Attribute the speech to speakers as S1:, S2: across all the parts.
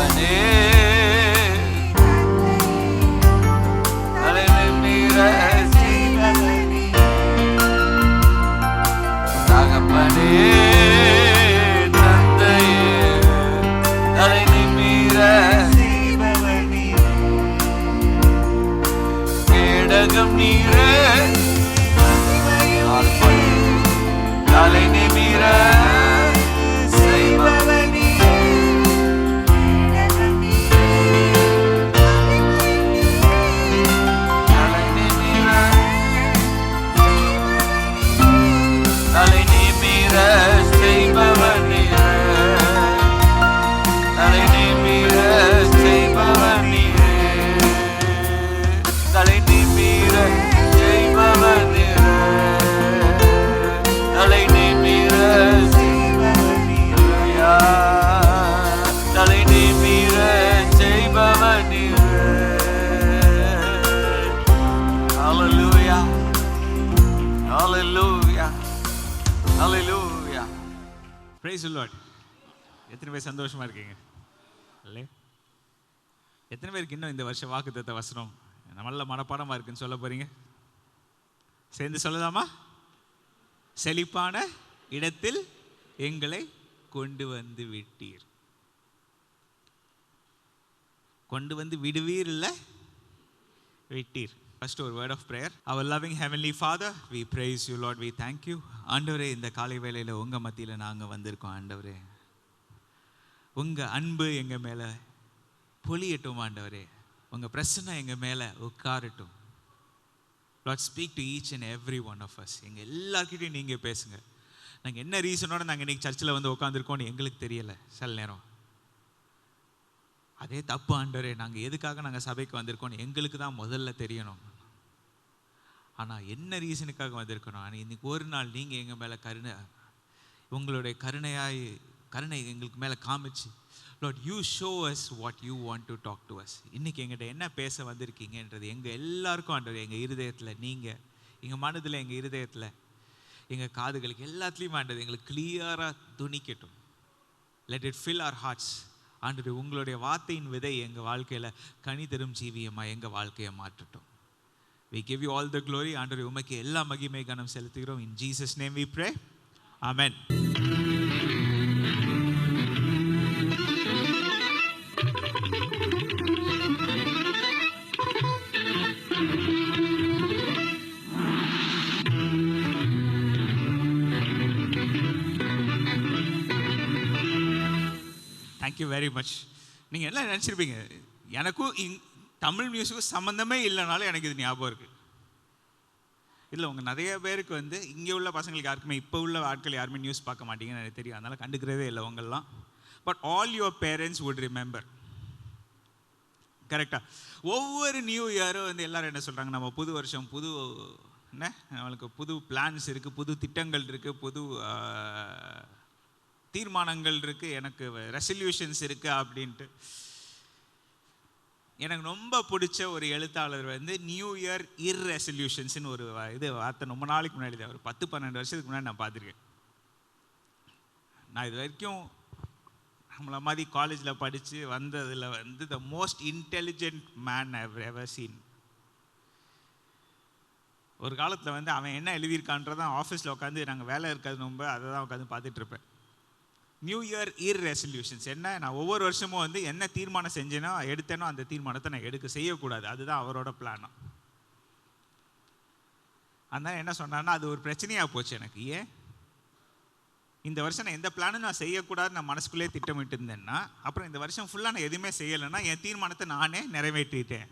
S1: தகப்பனே தலை நிமிர செய்பவனே, தகப்பனே தந்தையே தலை நிமிர செய்பவனே, கேடகம் நீரே தலை நிமிர செய்பவனே, தலை நிமிர தலை நிமிர செய்பவனே, தலை நிமிர செய்பவனே, தலை நிமிர செய்பவனே, தலை நிமிர செய்பவனே, தலை நிமிர செய்பவனே. Hallelujah, hallelujah, hallelujah.
S2: Praise the Lord. எத்தனை பேர் சந்தோஷமா இருக்கீங்க? இல்லையா? எத்தனை பேருக்கு இன்னும் இந்த வருஷம் வாக்குத்தத்த வசனம் நல்ல மனப்பாடமா இருக்குன்னு சொல்ல போறீங்க? சேர்ந்து சொல்லலாமா? செழிப்பான இடத்தில் எங்களை கொண்டு வந்து விட்டீர். கொண்டு வந்து விடுவீர் இல்ல, விட்டீர். First ஒரு word of prayer. Our loving heavenly Father, we praise you Lord, we thank you. ஆண்டவரே, இந்த காலை வேளையில உங்க மத்தியில நாங்க வந்திருக்கோம் ஆண்டவரே. உங்க அன்பு எங்க மேல பொழியட்டும் ஆண்டவரே. உங்க பிரசன்னம் எங்க மேல உட்காரட்டும். Lord, speak to each and every one of us. எங்க எல்லார்கிட்டையும் நீங்க பேசுங்க. நாங்க என்ன ரீசனோட நாங்க இன்னைக்கு சர்ச்சில் வந்து உட்காந்துருக்கோம்னு எங்களுக்கு தெரியல சில நேரம். அதே தப்பு ஆண்டவரே, நாங்க எதுக்காக நாங்க சபைக்கு வந்திருக்கோம்னு எங்களுக்கு தான் முதல்ல தெரியணும். ஆனா என்ன ரீசனுக்காக வந்திருக்கணும்? ஆனால் இன்னைக்கு ஒரு நாள் நீங்க எங்க மேல உங்களுடைய கருணை எங்களுக்கு மேல காமிச்சு, Lord, you show us what you want to talk to us. இன்னைக்கு எங்கிட்ட என்ன பேச வந்திருக்கீங்கன்றது எங்க எல்லாருக்கும் ஆண்டவரே, எங்க இருதயத்துல நீங்க, எங்க மனதுல, எங்க இருதயத்துல, எங்க காதுகளுக்கு எல்லாத்துலயும் ஆண்டது எங்களுக்கு கிளியரா துணிக்கட்டும். Let it fill our hearts. ஆண்டவரே, உங்களுடைய வார்த்தையின் விதை எங்க வாழ்க்கையில கனி தரும் ஜீவியமா எங்க வாழ்க்கையை மாற்றட்டும். We give you all the glory. ஆண்டவரே, உமக்கு எல்லா மகிமை கனம் செலுத்துகிறோம். In Jesus name we pray. Amen. Thank you very much. நீங்கள் எல்லாம் நினச்சிருப்பீங்க, எனக்கும் தமிழ் மியூசிக்கும் சம்மந்தமே இல்லைனாலும் எனக்கு இது ஞாபகம் இருக்குது. இல்லை, உங்கள் நிறைய பேருக்கு வந்து இங்கே உள்ள பசங்களுக்கு யாருக்குமே, இப்போ உள்ள ஆட்கள் யாருமே நியூஸ் பார்க்க மாட்டீங்கன்னு எனக்கு தெரியும், அதனால் கண்டுக்கிறதே இல்லை உங்களெலாம். But all your parents would remember. கரெக்டாக ஒவ்வொரு நியூ இயரும் வந்து எல்லோரும் என்ன சொல்கிறாங்க, நம்ம புது வருஷம் என்ன நம்மளுக்கு புது பிளான்ஸ் இருக்குது, புது திட்டங்கள் இருக்குது, புது தீர்மானங்கள் இருக்குது, எனக்கு ரெசல்யூஷன்ஸ் இருக்குது அப்படின்ட்டு. எனக்கு ரொம்ப பிடிச்ச ஒரு எழுத்தாளர் வந்து நியூ இயர் இர்ரெசல்யூஷன்ஸ்னு ஒரு வார்த்தை ரொம்ப நாளைக்கு முன்னாடி, ஒரு 10-12 வருஷத்துக்கு முன்னாடி நான் பார்த்துருக்கேன். நான் இது வரைக்கும் நம்மளை மாதிரி காலேஜில் படித்து வந்ததில் வந்து the most intelligent man I've ever seen. ஒரு காலத்தில் வந்து அவன் என்ன எழுதியிருக்கான்றதான் ஆஃபீஸில் உட்காந்து நாங்கள் வேலை இருக்காது ரொம்ப அதை தான் உட்காந்து பார்த்துட்ருப்பேன். நியூ இயர் இர்ரெசல்யூஷன்ஸ் என்ன, நான் ஒவ்வொரு வருஷமும் வந்து என்ன தீர்மானம் செஞ்சேனோ எடுத்தேனோ அந்த தீர்மானத்தை நான் செய்யக்கூடாது, அதுதான் அவரோட பிளானா. அதனால் என்ன சொன்னான்னா, அது ஒரு பிரச்சனையாக போச்சு எனக்கு. ஏன் இந்த வருஷம் நான் எந்த பிளானும் நான் செய்யக்கூடாதுன்னு நான் மனசுக்குள்ளே திட்டமிட்டு இருந்தேன்னா, அப்புறம் இந்த வருஷம் ஃபுல்லாக நான் எதுவுமே செய்யலைன்னா என் தீர்மானத்தை நானே நிறைவேற்றிட்டேன்.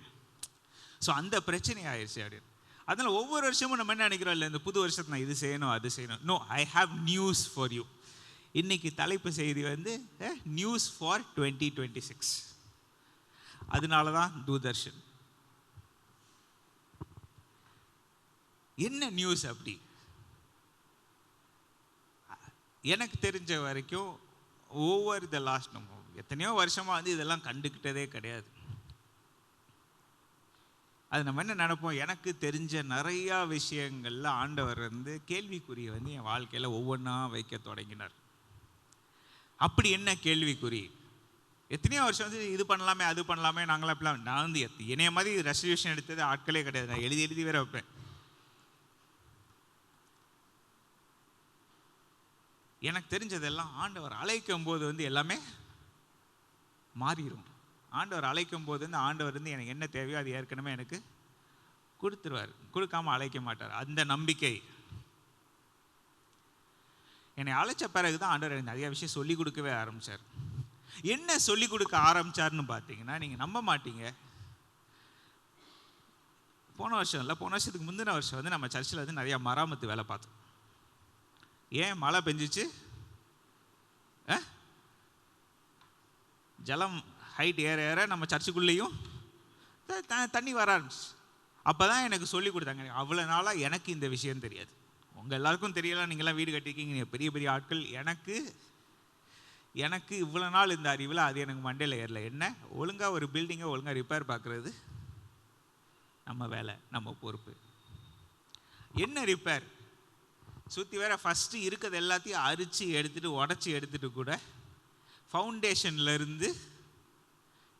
S2: ஸோ அந்த பிரச்சனை ஆயிடுச்சு அப்படின்னு. அதனால் ஒவ்வொரு வருஷமும் நம்ம என்ன நினைக்கிறோம், இல்லை இந்த புது வருஷத்தை நான் இது செய்யணும் அது செய்யணும். No, I have news for you. இன்னைக்கு தலைப்பு செய்தி வந்து நியூஸ் ஃபார் 2026. அதனால தான் தூர்தர்ஷன். என்ன நியூஸ் அப்படி? எனக்கு தெரிஞ்ச வரைக்கும் ஓவர் த லாஸ்ட் நம்ம எத்தனையோ வருஷமாக வந்து இதெல்லாம் கண்டுக்கிட்டதே கிடையாது. அது நம்ம என்ன நினைப்போம், எனக்கு தெரிஞ்ச நிறையா விஷயங்கள்ல ஆண்டவர் வந்து கேள்விக்குறியை வந்து என் வாழ்க்கையில் ஒவ்வொன்றா வைக்க தொடங்கினார். அப்படி என்ன கேள்விக்குறி? எத்தனையோ வருஷம் வந்து இது பண்ணலாமே அது பண்ணலாமே நாங்களாம் இப்படிலாம். நான் வந்து என்னைய மாதிரி ரெசல்யூஷன் எடுத்தது ஆட்களே கிடையாது. நான் எழுதி வேற வைப்பேன். எனக்கு தெரிஞ்சதெல்லாம் ஆண்டவர் அழைக்கும் போது வந்து எல்லாமே மாறிடும். ஆண்டவர் அழைக்கும் போது வந்து ஆண்டவர் வந்து எனக்கு என்ன தேவையோ அது ஏற்கனவே எனக்கு கொடுத்துருவார். கொடுக்காம அழைக்க மாட்டார். அந்த நம்பிக்கை என்னை அழைச்ச பிறகு தான் ஆண்டவர் எனக்கு நிறைய விஷயம் சொல்லிக் கொடுக்கவே ஆரம்பித்தார். என்ன சொல்லிக் கொடுக்க ஆரம்பித்தார்னு பார்த்தீங்கன்னா, நீங்கள் நம்ப மாட்டீங்க. போன வருஷத்துக்கு முந்தின வருஷம் வந்து நம்ம சர்ச்சில் வந்து நிறையா மராமத்து வேலை பார்த்தோம். ஏன் மழை பெஞ்சிச்சு, ஜலம் ஹைட் ஏற நம்ம சர்ச்சுக்குள்ளேயும் தண்ணி வர ஆரம்பிச்சு. அப்போ தான் எனக்கு சொல்லி கொடுத்தாங்க. அவ்வளோ நாளாக எனக்கு இந்த விஷயம் தெரியாது. உங்கள் எல்லாருக்கும் தெரியல, நீங்களாம் வீடு கட்டிருக்கீங்க, நீங்கள் பெரிய பெரிய ஆட்கள். எனக்கு இவ்வளோ நாள் இந்த அறிவில் அது எனக்கு மண்டையில் ஏறல. என்ன, ஒழுங்காக ஒரு பில்டிங்கை ஒழுங்காக ரிப்பேர் பார்க்குறது நம்ம வேலை, நம்ம பொறுப்பு. என்ன ரிப்பேர்? சுற்றி வேற ஃபஸ்ட்டு இருக்கிறது எல்லாத்தையும் அரிச்சு எடுத்துகிட்டு உடச்சி எடுத்துகிட்டு கூட ஃபவுண்டேஷன்லேருந்து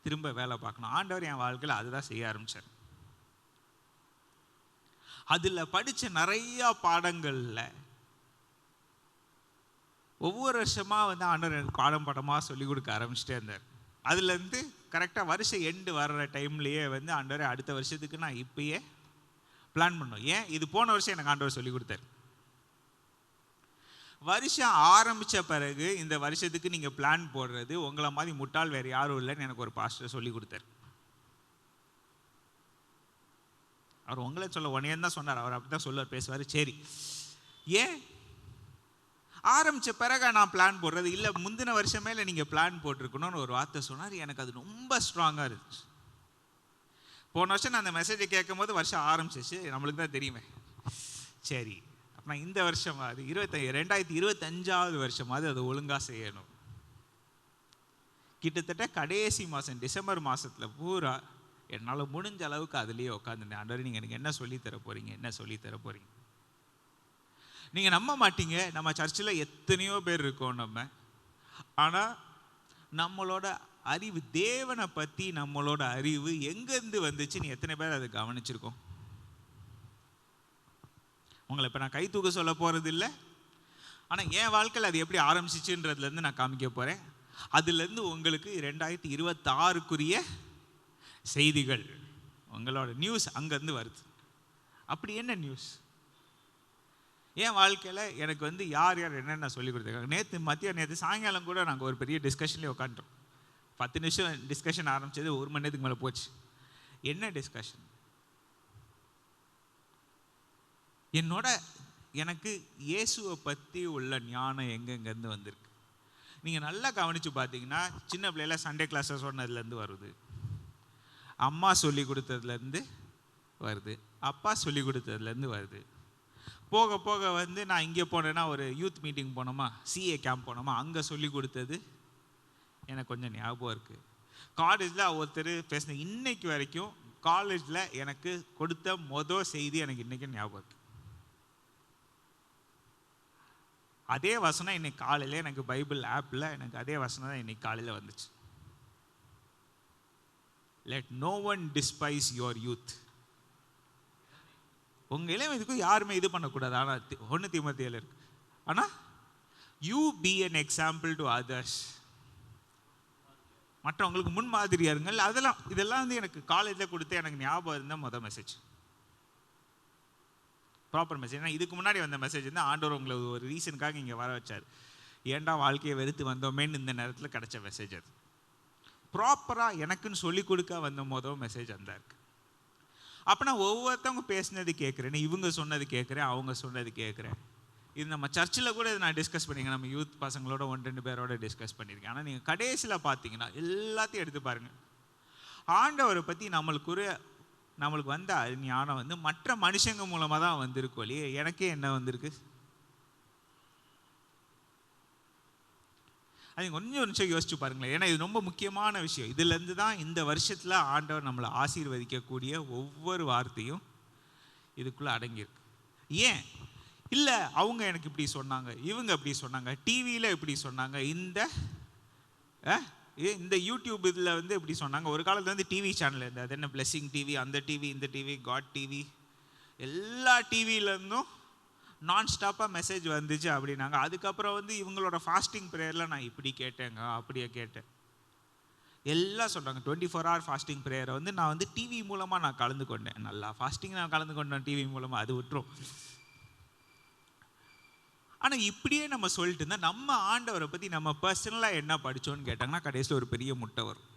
S2: திரும்ப வேலை பார்க்கணும். ஆண்டவர் என் வாழ்க்கையில் அதுதான் செய்ய ஆரம்பித்தார். அதில் படித்த நிறையா பாடங்களில் ஒவ்வொரு வருஷமாக வந்து ஆண்டவர் எனக்கு பாடமாக சொல்லிக் கொடுக்க ஆரம்பிச்சிட்டே இருந்தார். அதுலேருந்து கரெக்டாக வருஷம் எண்டு வர்ற டைம்லேயே வந்து ஆண்டவர் அடுத்த வருஷத்துக்கு நான் இப்பயே பிளான் பண்ணோம். ஏன், இது போன வருஷம் எனக்கு ஆண்டவர் சொல்லி கொடுத்தார். வருஷம் ஆரம்பித்த பிறகு இந்த வருஷத்துக்கு நீங்கள் பிளான் போடுறது உங்களை மாதிரி முட்டாள் வேறு யாரும் இல்லைன்னு எனக்கு ஒரு பாஸ்டர் சொல்லி கொடுத்தார். அவர் உங்களே சொல்ல ஒன்னே தான் சொன்னார். அவர் அப்படி தான் சொல்லுவார், பேசுவார். சரி, ஏன் ஆரம்பித்த பிறகு நான் பிளான் போடுறது இல்லை, முந்தின வருஷமே இல்லை நீங்கள் பிளான் போட்டிருக்கணும்னு ஒரு வார்த்தை சொன்னார். எனக்கு அது ரொம்ப ஸ்ட்ராங்காக இருந்துச்சு. போன வருஷம் நான் அந்த மெசேஜை கேட்கும் போது வருஷம் ஆரம்பிச்சிச்சு, நம்மளுக்கு தான் தெரியுமே. சரி, அப்போ இந்த வருஷமாவது 2025 வருஷமாவது அது ஒழுங்காக செய்யணும். கிட்டத்தட்ட கடைசி மாதம் டிசம்பர் மாதத்தில் பூரா என்னால் முடிஞ்ச அளவுக்கு அதுலேயே உட்காந்துருந்தேன். ஆண்டவரே, நீங்கள் எனக்கு என்ன சொல்லித்தர போகிறீங்க, என்ன சொல்லித்தர போகிறீங்க? நீங்கள் நம்ப மாட்டீங்க, நம்ம சர்ச்சில் எத்தனையோ பேர் இருக்கோம் நம்ம. ஆனால் நம்மளோட அறிவு, தேவனை பற்றி நம்மளோட அறிவு எங்கேருந்து வந்துச்சுன்னு எத்தனை பேர் அதை கவனிச்சிருக்கோம்? உங்களை இப்போ நான் கை தூக்க சொல்ல போகிறது இல்லை, ஆனால் என் வாழ்க்கையில் அது எப்படி ஆரம்பிச்சிச்சுன்றதுலேருந்து நான் காமிக்க போகிறேன். அதுலேருந்து உங்களுக்கு 2026க்குரிய செய்திகள், உங்களோட நியூஸ் அங்கேருந்து வருது. அப்படி என்ன நியூஸ்? என் வாழ்க்கையில் எனக்கு வந்து யார் யார் என்னென்ன சொல்லி கொடுத்துருக்காங்க. நேற்று சாயங்காலம் கூட நாங்கள் ஒரு பெரிய டிஸ்கஷன்லேயே உட்காந்துட்டோம். 10 நிமிஷம் டிஸ்கஷன் ஆரம்பித்தது 1 மணி நேரத்துக்கு மேலே போச்சு. என்ன டிஸ்கஷன்? எனக்கு இயேசுவை பற்றி உள்ள ஞானம் எங்கெங்கேருந்து வந்திருக்கு. நீங்கள் நல்லா கவனித்து பார்த்தீங்கன்னா, சின்ன பிள்ளையில சண்டே கிளாஸஸ் சொன்னதுலேருந்து வருது, அம்மா சொல்லி கொடுத்ததுலேருந்து வருது, அப்பா சொல்லி கொடுத்ததுலேருந்து வருது. போக போக வந்து நான் இங்கே போனேன்னா, ஒரு யூத் மீட்டிங் போனோமா, சிஏ கேம்ப் போனோமா, அங்கே சொல்லி கொடுத்தது எனக்கு கொஞ்சம் ஞாபகம் இருக்குது. காலேஜில் ஒருத்தர் பேசின, இன்னைக்கு வரைக்கும் காலேஜில் எனக்கு கொடுத்த மொதல் செய்தி எனக்கு இன்றைக்கும் ஞாபகம் இருக்குது. அதே வசனம் இன்னைக்கு காலையில் எனக்கு பைபிள் ஆப்பில் எனக்கு அதே வசனம் தான் இன்னைக்கு காலையில் வந்துச்சு. Let no one despise your youth. உங்கள் இளைஞருக்கு யாருமே இது பண்ணக்கூடாது. ஆனால் 1 தீமோத்தேயுல இருக்கு. ஆனால் you be an example to others. மற்றவங்களுக்கு முன்மாதிரியா இருங்கள். இதெல்லாம் வந்து எனக்கு காலேஜில் கொடுத்து எனக்கு ஞாபகம் இருந்த மொதல் மெசேஜ், ப்ராப்பர் மெசேஜ். ஏன்னா இதுக்கு முன்னாடி வந்த மெசேஜ் வந்து ஆண்டவர் உங்களை ஒரு ரீசனுக்காக இங்கே வர வச்சார். ஏன்டா வாழ்க்கையை வெறுத்து வந்தோமேன்னு இந்த நேரத்தில் கிடைச்ச மெசேஜ் அது. ப்ராப்பராக எனக்குன்னு சொல்லி கொடுக்க வந்த மொதல் மெசேஜ் அந்த இருக்குது. அப்போ நான் ஒவ்வொருத்தவங்க பேசினது கேட்குறேன், இவங்க சொன்னது கேட்குறேன், அவங்க சொன்னது கேட்குறேன். இது நம்ம சர்ச்சில் கூட இதை நான் டிஸ்கஸ் பண்ணியிருக்கேன், நம்ம யூத் பசங்களோட 1-2 பேரோட டிஸ்கஸ் பண்ணியிருக்கேன். ஆனால் நீங்கள் கடைசியில் பார்த்தீங்கன்னா எல்லாத்தையும் எடுத்து பாருங்கள். ஆண்டவரை பற்றி நம்மளுக்கு வந்த ஞானம் வந்து மற்ற மனுஷங்க மூலமாக தான் வந்திருக்கோம் இல்லையே. எனக்கே என்ன வந்திருக்கு? அது கொஞ்சம் நிமிஷம் யோசிச்சு பாருங்களேன். ஏன்னா இது ரொம்ப முக்கியமான விஷயம். இதுலேருந்து தான் இந்த வருஷத்தில் ஆண்டவர் நம்மளை ஆசீர்வதிக்கக்கூடிய ஒவ்வொரு வார்த்தையும் இதுக்குள்ளே அடங்கியிருக்கு. ஏன் இல்லை, அவங்க எனக்கு இப்படி சொன்னாங்க, இவங்க இப்படி சொன்னாங்க, டிவியில் இப்படி சொன்னாங்க, இந்த இந்த யூடியூப் இதில் வந்து இப்படி சொன்னாங்க. ஒரு காலத்தில் வந்து டிவி சேனல் இருந்தது, அது என்ன பிளெஸிங் டிவி, அந்த டிவி, இந்த டிவி, காட் டிவி, எல்லா டிவியிலேருந்தும் நான் ஸ்டாப்பாக மெசேஜ் வந்துச்சு அப்படின்னாங்க. அதுக்கப்புறம் வந்து இவங்களோட ஃபாஸ்டிங் ப்ரேயரில் நான் இப்படி கேட்டேங்க, அப்படியே கேட்டேன், எல்லாம் சொல்கிறாங்க 24 hour ஃபாஸ்டிங் ப்ரேயரை வந்து நான் வந்து டிவி மூலமாக நான் கலந்து கொண்டேன். நல்லா ஃபாஸ்டிங் நான் கலந்து கொண்டேன் டிவி மூலமாக, அது விட்டுரும். ஆனால் இப்படியே நம்ம சொல்லிட்டு இருந்தால் நம்ம ஆண்டவரை பற்றி நம்ம பர்சனலாக என்ன படித்தோன்னு கேட்டாங்கன்னா கடைசியில் ஒரு பெரிய முட்டை வரும்.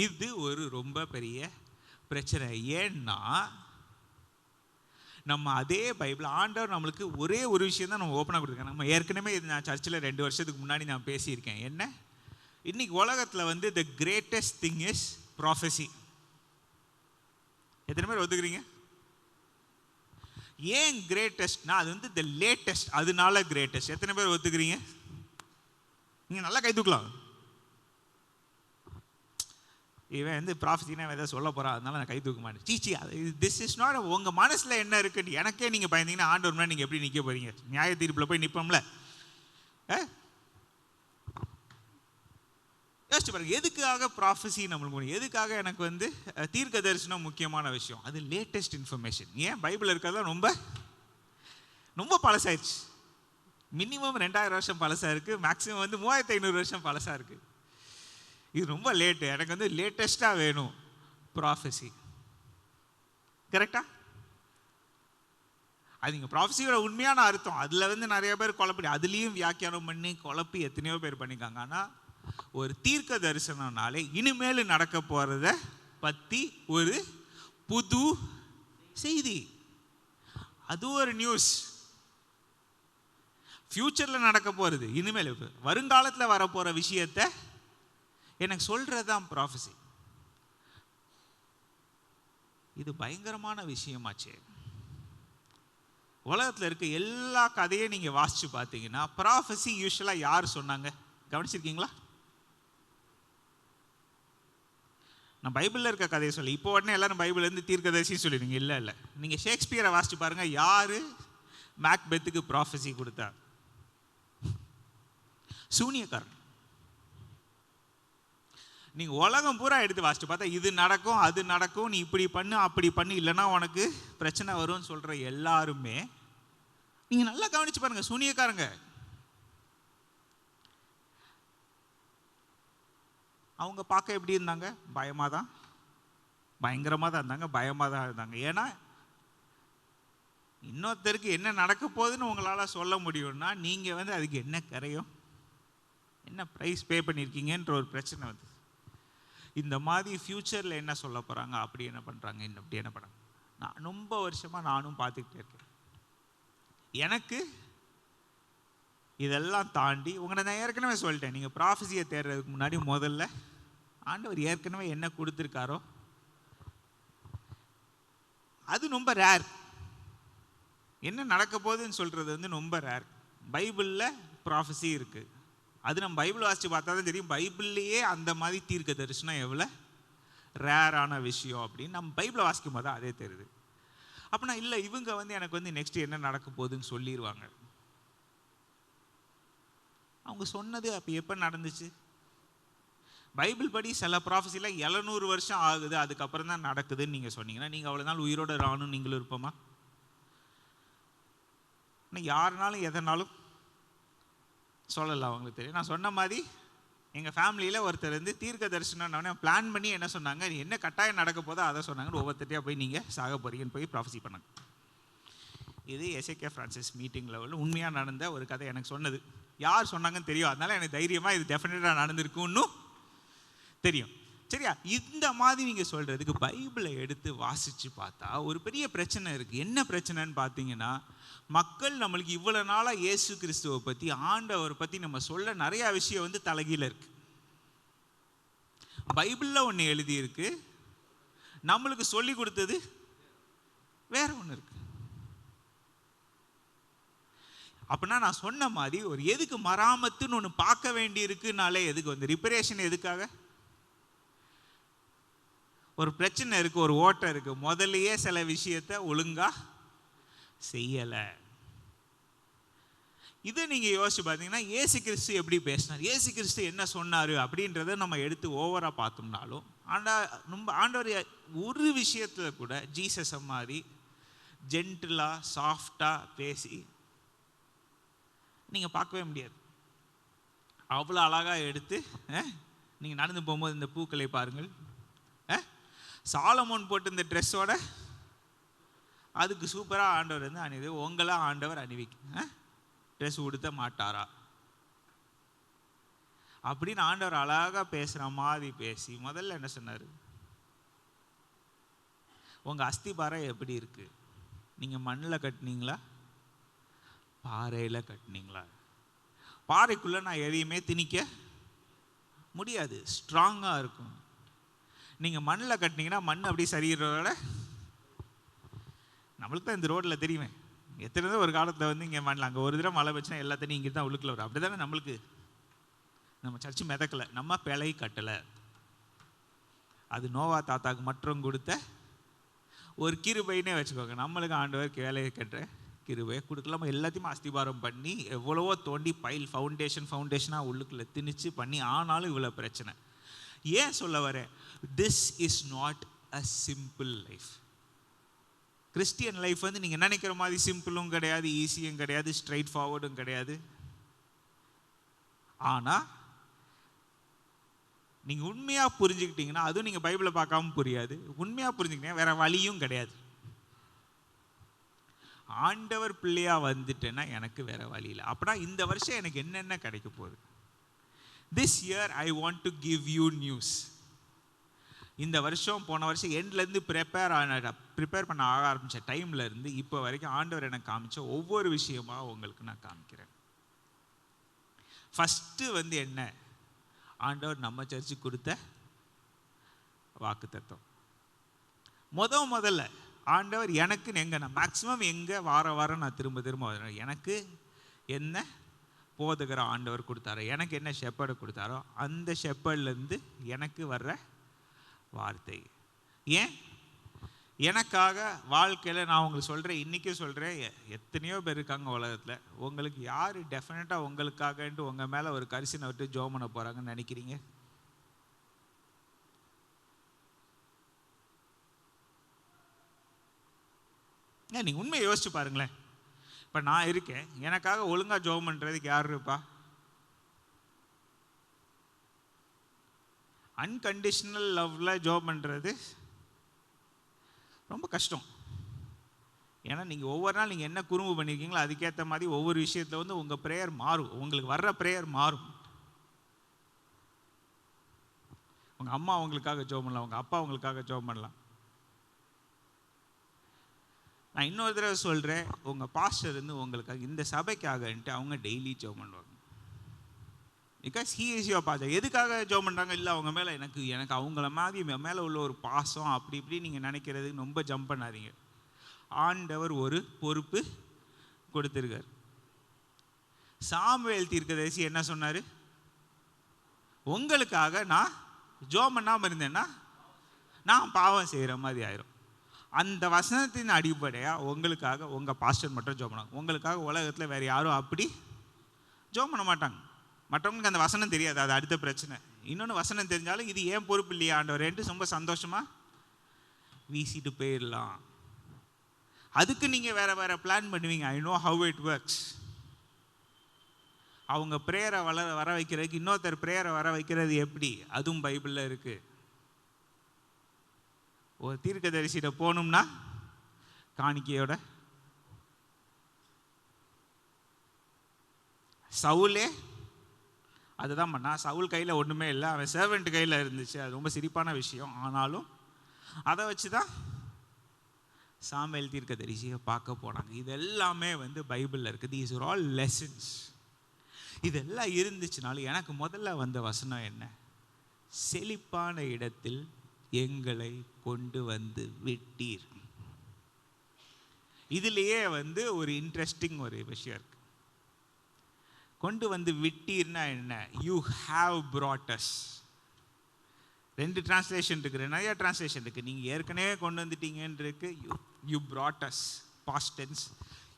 S2: இது ஒரு ரொம்ப பெரிய பிரச்சனை. ஏன்னா நம்ம அதே பைபிள் ஆண்டவர் நம்மளுக்கு ஒரே ஒரு விஷயம் தான் நம்ம ஓப்பனாக கொடுத்துருக்கேன். நம்ம ஏற்கனவே இது நான் சர்ச்சில் 2 வருஷத்துக்கு முன்னாடி நான் பேசியிருக்கேன். என்ன, இன்னைக்கு உலகத்தில் வந்து the greatest thing is prophecy. எத்தனை பேர் ஒத்துக்கிறீங்க? ஏன் கிரேட்டஸ்ட்னா அது வந்து த லேட்டஸ்ட், அதனால கிரேட்டஸ்ட். எத்தனை பேர் ஒத்துக்கிறீங்க? நீங்கள் நல்லா கை தூக்கலாம். இவன் வந்து ப்ராஃபஸினா எதாவது சொல்ல போகிறா, அதனால நான் கை தூக்க மாட்டேன். சீச்சி, திஸ் இஸ் நாட். உங்கள் மனசில் என்ன இருக்குன்னு எனக்கே நீங்கள் பயந்தீங்கன்னா ஆண்டவர் முன்னாடி நீங்கள் எப்படி நிற்க போகிறீங்க? நியாய தீர்ப்பில் போய் நிற்போம்ல. யோசிச்சு பாருங்க, எதுக்காக ப்ராஃபஸி நம்மளுக்கு, எதுக்காக எனக்கு வந்து தீர்க்க தரிசனம் முக்கியமான விஷயம்? அது லேட்டஸ்ட் இன்ஃபர்மேஷன். ஏன் பைபிள் இருக்கிறதா ரொம்ப ரொம்ப பழசாயிடுச்சு. மினிமம் 2000 வருஷம் பழசாக இருக்குது, மேக்ஸிமம் வந்து 3500 வருஷம் பழசாக இருக்குது. இது ரொம்ப லேட்டு. எனக்கு வந்து லேட்டஸ்ட்டாக வேணும் ப்ராஃபஸி. கரெக்டா? அது நீங்கள் ப்ராஃபஸியோட உண்மையான அர்த்தம் அதில் வந்து நிறைய பேர் குழப்படி, அதுலேயும் வியாக்கியானம் பண்ணி குழப்பி எத்தனையோ பேர் பண்ணிக்காங்க. ஆனால் ஒரு தீர்க்க தரிசனம்னாலே இனிமேல் நடக்க போகிறத பற்றி ஒரு புது செய்தி, அது ஒரு நியூஸ். ஃப்யூச்சரில் நடக்க போகிறது, இனிமேல் வருங்காலத்தில் வரப்போகிற விஷயத்தை எனக்கு சொல்கிறது தான் ப்ராஃபஸி. இது பயங்கரமான விஷயமாச்சே. உலகத்தில் இருக்க எல்லா கதையும் நீங்கள் வாசித்து பார்த்தீங்கன்னா ப்ராஃபஸி யூஸ்வலாக யார் சொன்னாங்க கவனிச்சிருக்கீங்களா? நான் பைபிளில் இருக்க கதையை சொல்லி இப்போ உடனே எல்லாரும் பைபிள்லேருந்து தீர்க்கதரிசின்னு சொல்லிடுங்க. இல்லை இல்லை, நீங்கள் ஷேக்ஸ்பியரை வாசித்து பாருங்கள். யார் மேக்பெத்துக்கு ப்ராஃபஸி கொடுத்தா? சூனியக்காரன். நீங்கள் உலகம் பூரா எடுத்து வாசித்து பார்த்தா இது நடக்கும், அது நடக்கும், நீ இப்படி பண்ணு அப்படி பண்ணு, இல்லைன்னா உனக்கு பிரச்சனை வரும்னு சொல்கிற எல்லாருமே நீங்கள் நல்லா கவனிச்சு பாருங்கள், சூனியக்காரங்க. அவங்க பார்க்க எப்படி இருந்தாங்க? பயமாக தான், பயங்கரமாக தான் இருந்தாங்க, பயமாக தான் இருந்தாங்க. ஏன்னா இன்னொருத்தருக்கு என்ன நடக்க போகுதுன்னு உங்களால் சொல்ல முடியும்னா நீங்கள் வந்து அதுக்கு என்ன கரையும், என்ன ப்ரைஸ் பே பண்ணியிருக்கீங்கன்ற ஒரு பிரச்சனை வந்து. இந்த மாதிரி ஃப்யூச்சரில் என்ன சொல்ல போகிறாங்க, அப்படி என்ன பண்ணுறாங்க, இப்படி என்ன பண்ணுறாங்க. நான் ரொம்ப வருஷமாக நானும் பார்த்துக்கிட்டே இருக்கேன். எனக்கு இதெல்லாம் தாண்டி உங்களை நான் ஏற்கனவே சொல்லிட்டேன், நீங்கள் ப்ராஃபஸியை தேடுறதுக்கு முன்னாடி முதல்ல ஆண்டவர் ஏற்கனவே என்ன கொடுத்துருக்காரோ அது ரொம்ப ரேர். என்ன நடக்க போகுதுன்னு சொல்கிறது வந்து ரொம்ப ரேர். பைபிளில் ப்ராஃபஸி இருக்குது, அது நம்ம பைபிள் வாசித்து பார்த்தா தான் தெரியும். பைபிள்லேயே அந்த மாதிரி தீர்க்க தரிசனம் எவ்வளோ ரேரான விஷயம் அப்படின்னு நம்ம பைபிளை வாசிக்கும் போது அதே தெரியுது. அப்படின்னா இல்லை, இவங்க வந்து எனக்கு வந்து நெக்ஸ்ட் என்ன நடக்க போகுதுன்னு சொல்லிடுவாங்க. அவங்க சொன்னது அப்போ எப்போ நடந்துச்சு? பைபிள் படி சில ப்ராஃபஸியில் 700 வருஷம் ஆகுது, அதுக்கப்புறம் தான் நடக்குதுன்னு நீங்கள் சொன்னீங்கன்னா நீங்கள் அவ்வளோ நாள் உயிரோட ராணும் நீங்களும் இருப்போமா? ஆனால் யாருனாலும் எதனாலும் சொல்லலாம், அவங்களுக்கு தெரியும். நான் சொன்ன மாதிரி எங்கள் ஃபேமிலியில் ஒருத்தர் வந்து தீர்க்க தரிசனம் பிளான் பண்ணி என்ன சொன்னாங்க, நீ என்ன கட்டாயம் நடக்க போதோ அதை சொன்னாங்கன்னு ஒவ்வொருத்தையாக போய் நீங்கள் சாக போறீங்கன்னு போய் ப்ராஃபஸி பண்ணாங்க. இது எஸ்ஏகே ஃப்ரான்சிஸ் மீட்டிங் லெவலில் உண்மையாக நடந்த ஒரு கதை. எனக்கு சொன்னது யார் சொன்னாங்கன்னு தெரியும், அதனால எனக்கு தைரியமாக இது டெஃபினட்டாக நடந்திருக்குன்னு தெரியும். சரியா? இந்த மாதிரி நீங்கள் சொல்கிறதுக்கு பைபிளை எடுத்து வாசித்து பார்த்தா ஒரு பெரிய பிரச்சனை இருக்குது. என்ன பிரச்சனைன்னு பார்த்தீங்கன்னா, மக்கள் நம்மளுக்கு இவ்வளோ நாளாக இயேசு கிறிஸ்துவை பற்றி ஆண்டவரை பற்றி நம்ம சொல்ல நிறையா விஷயம் வந்து தலைகீழ இருக்குது. பைபிளில் ஒன்று எழுதியிருக்கு, நம்மளுக்கு சொல்லி கொடுத்தது வேற ஒன்று இருக்கு. அப்படின்னா நான் சொன்ன மாதிரி ஒரு எதுக்கு மராமத்துன்னு ஒன்று பார்க்க வேண்டி இருக்குனாலே எதுக்கு வந்து ரிப்பரேஷன் எதுக்காக? ஒரு பிரச்சனை இருக்குது, ஒரு ஓட்டம் இருக்குது, முதல்லையே சில விஷயத்தை ஒழுங்காக செய்யலை. இதை நீங்கள் யோசிச்சு பார்த்தீங்கன்னா இயேசு கிறிஸ்து எப்படி பேசினார், இயேசு கிறிஸ்து என்ன சொன்னார் அப்படின்றத நம்ம எடுத்து ஓவராக பார்த்தோம்னாலும் ஆண்டவர் ஒரு விஷயத்தில் கூட ஜீசஸை மாதிரி ஜென்டிலாக சாஃப்டாக பேசி நீங்கள் பார்க்கவே முடியாது. அவ்வளோ அழகாக எடுத்து நீங்கள் நடந்து போகும்போது இந்த பூக்களை பாருங்கள், சாலமோன் போட்டு இந்த ட்ரெஸ்ஸோட அதுக்கு சூப்பராக ஆண்டவர் வந்து அணிது, உங்களா ஆண்டவர் அணிவிக்க ட்ரெஸ் உடுத்த மாட்டாரா அப்படின்னு ஆண்டவர் அழகாக பேசுகிற மாதிரி பேசி முதல்ல என்ன சொன்னார், உங்கள் அஸ்திபாரம் எப்படி இருக்கு, நீங்கள் மண்ணில் கட்டினீங்களா பாறையில் கட்டினீங்களா? பாறைக்குள்ளே நான் எதையுமே திணிக்க முடியாது, ஸ்ட்ராங்காக இருக்கும். நீங்கள் மண்ணில் கட்டினீங்கன்னா மண் அப்படி சரிகிறதோட நம்மளுக்கு தான் இந்த ரோட்டில் தெரியுமே எத்தனை ஒரு காலத்தில் வந்து இங்கே மண்ணில் அங்கே ஒரு தடவை மழை வச்சுன்னா எல்லாத்தையும் இங்கே தான் உள்ளுக்குள்ள வரும். அப்படி தானே நம்மளுக்கு, நம்ம சர்ச்சு மிதக்கலை, நம்ம பிழை கட்டலை. அது நோவா தாத்தாக்கு மற்றும் கொடுத்த ஒரு கிருபைன்னே வச்சுக்கோங்க. நம்மளுக்கு ஆண்டவர் வேலையை கட்டுற கிருபையை கொடுக்கலாம எல்லாத்தையுமே அஸ்திபாரம் பண்ணி எவ்வளவோ தோண்டி பைல் ஃபவுண்டேஷனாக உள்ளுக்குள்ளே திணிச்சு பண்ணி, ஆனாலும் இவ்வளோ பிரச்சனை. ஏன் சொல்ல வரேன், this is not a simple life. Christian life வந்து நீங்கள் நினைக்கிற மாதிரி சிம்பிளும் கிடையாது, ஈஸியும் கிடையாது, ஸ்ட்ரைட் ஃபார்வர்டும் கிடையாது. ஆனால் நீங்கள் உண்மையாக புரிஞ்சுக்கிட்டீங்கன்னா, அதுவும் நீங்கள் பைபிளை பார்க்காம புரியாது, உண்மையாக புரிஞ்சுக்கிட்டீங்கன்னா வேற வழியும் கிடையாது. ஆண்டவர் பிள்ளையாக வந்துட்டேன்னா எனக்கு வேற வழி இல்லை. அப்படின்னா இந்த வருஷம் எனக்கு என்னென்ன கிடைக்க போகுது? This year I want to give you news. இந்த வருஷம் போன வருஷம் எண்ட்லேருந்து ப்ரிப்பேர் பண்ண ஆரம்பித்த டைமில் இருந்து இப்போ வரைக்கும் ஆண்டவர் எனக்கு காமிச்ச ஒவ்வொரு விஷயமா உங்களுக்கு நான் காமிக்கிறேன். ஃபஸ்ட்டு வந்து என்ன, ஆண்டவர் நம்ம சர்ச்சுக்கு கொடுத்த வாக்கு தத்துவம். முதல்ல ஆண்டவர் எனக்கு நான் மேக்ஸிமம் எங்கே வாரம் நான் திரும்ப வரேன், எனக்கு என்ன போதகர ஆண்டவர் கொடுத்தாரோ, எனக்கு என்ன ஷெப்பர்டு கொடுத்தாரோ அந்த ஷெப்பர்ட்லேருந்து எனக்கு வர்ற வார்த்தை. ஏன் எனக்காக வாழ்க்கையில் நான் உங்களுக்கு சொல்கிறேன், இன்றைக்கும் சொல்கிறேன், எத்தனையோ பேர் இருக்காங்க உலகத்தில், உங்களுக்கு யார் டெஃபினட்டாக உங்களுக்காகன்ட்டு உங்கள் மேலே ஒரு கரிசனை விட்டு ஜெபம் பண்ண போகிறாங்கன்னு நினைக்கிறீங்க? நீங்கள் உண்மையை யோசிச்சு பாருங்களேன். இப்போ நான் இருக்கேன், எனக்காக ஒழுங்காக ஜெபம் பண்ணுறதுக்கு யார் இருப்பா? அன்கண்டிஷனல் லவ்வில் ஜெபம் பண்ணுறது ரொம்ப கஷ்டம். ஏன்னா நீங்கள் ஒவ்வொரு நாள் நீங்கள் என்ன குறும்பு பண்ணியிருக்கீங்களோ அதுக்கேற்ற மாதிரி ஒவ்வொரு விஷயத்தில் வந்து உங்கள் ப்ரேயர் மாறும், உங்களுக்கு வர்ற ப்ரேயர் மாறும். உங்கள் அம்மா அவங்களுக்காக ஜெபம் பண்ணலாம், உங்கள் அப்பா அவங்களுக்காக ஜெபம் பண்ணலாம். நான் இன்னொரு தடவை சொல்கிறேன், உங்கள் பாஸ்டர் இருந்து உங்களுக்காக இந்த சபைக்காகன்ட்டு அவங்க டெய்லி ஜெபம் பண்ணுவாங்க. Because he is your pastor. எதுக்காக ஜெபம் பண்ணுறாங்க? இல்லை அவங்க மேலே எனக்கு அவங்கள மாதிரி மேலே உள்ள ஒரு பாசம் அப்படி இப்படி நீங்கள் நினைக்கிறது ரொம்ப ஜம்ப் பண்ணாதீங்க. ஆண்டவர் ஒரு பொறுப்பு கொடுத்துருக்கார். சாமுவேல் தீர்க்கதரிசி என்ன சொன்னார்? உங்களுக்காக நான் ஜெபம் பண்ணாமல் இருந்தேன்னா நான் பாவம் செய்கிற மாதிரி ஆயிரும். அந்த வசனத்தின் அடிப்படையாக உங்களுக்காக உங்கள் பாஸ்டர் மட்டும் ஜெபம் பண்ணாங்க. உங்களுக்காக உலகத்தில் வேறு யாரும் அப்படி ஜெபம் பண்ண மாட்டாங்க. மற்றவங்களுக்கு அந்த வசனம் தெரியாது, அது அடுத்த பிரச்சனை. இன்னொன்று வசனம் தெரிஞ்சாலும் இது ஏன் பொறுப்பு இல்லையா ஆண்டவரேன்ட்டு ரொம்ப சந்தோஷமாக வீசிட்டு போயிடலாம். அதுக்கு நீங்கள் வேறு பிளான் பண்ணுவீங்க. I know how it works. அவங்க ப்ரேயரை வர வைக்கிறதுக்கு இன்னொருத்தர் ப்ரேயரை வர வைக்கிறது எப்படி, அதுவும் பைபிளில் இருக்குது. ஒரு தீர்க்கதரிசியிட போகணும்னா காணிக்கையோட, சவுலே அதுதான் பண்ணா. சவுல் கையில் ஒன்றுமே இல்லை, அவன் சர்வெண்ட் கையில் இருந்துச்சு. அது ரொம்ப சிரிப்பான விஷயம். ஆனாலும் அதை வச்சு தான் சாமுவேல் தீர்க்கதரிசியை பார்க்க போனாங்க. இது எல்லாமே வந்து பைபிளில் இருக்குது. These are all lessons. இதெல்லாம் இருந்துச்சுனாலும் எனக்கு முதல்ல வந்த வசனம் என்ன? செழிப்பான இடத்தில் எங்களை கொண்டு வந்து விட்டீர். இதுலேயே வந்து ஒரு இன்ட்ரெஸ்டிங் ஒரு விஷயம் இருக்கு. கொண்டு வந்து விட்டீர்னா என்ன? You have brought us. 2 translation இருக்கு, நிறைய டிரான்ஸ்லேஷன் இருக்கு. நீங்கள் ஏற்கனவே கொண்டு வந்துட்டீங்கன்னு இருக்கு. You brought us, past tense.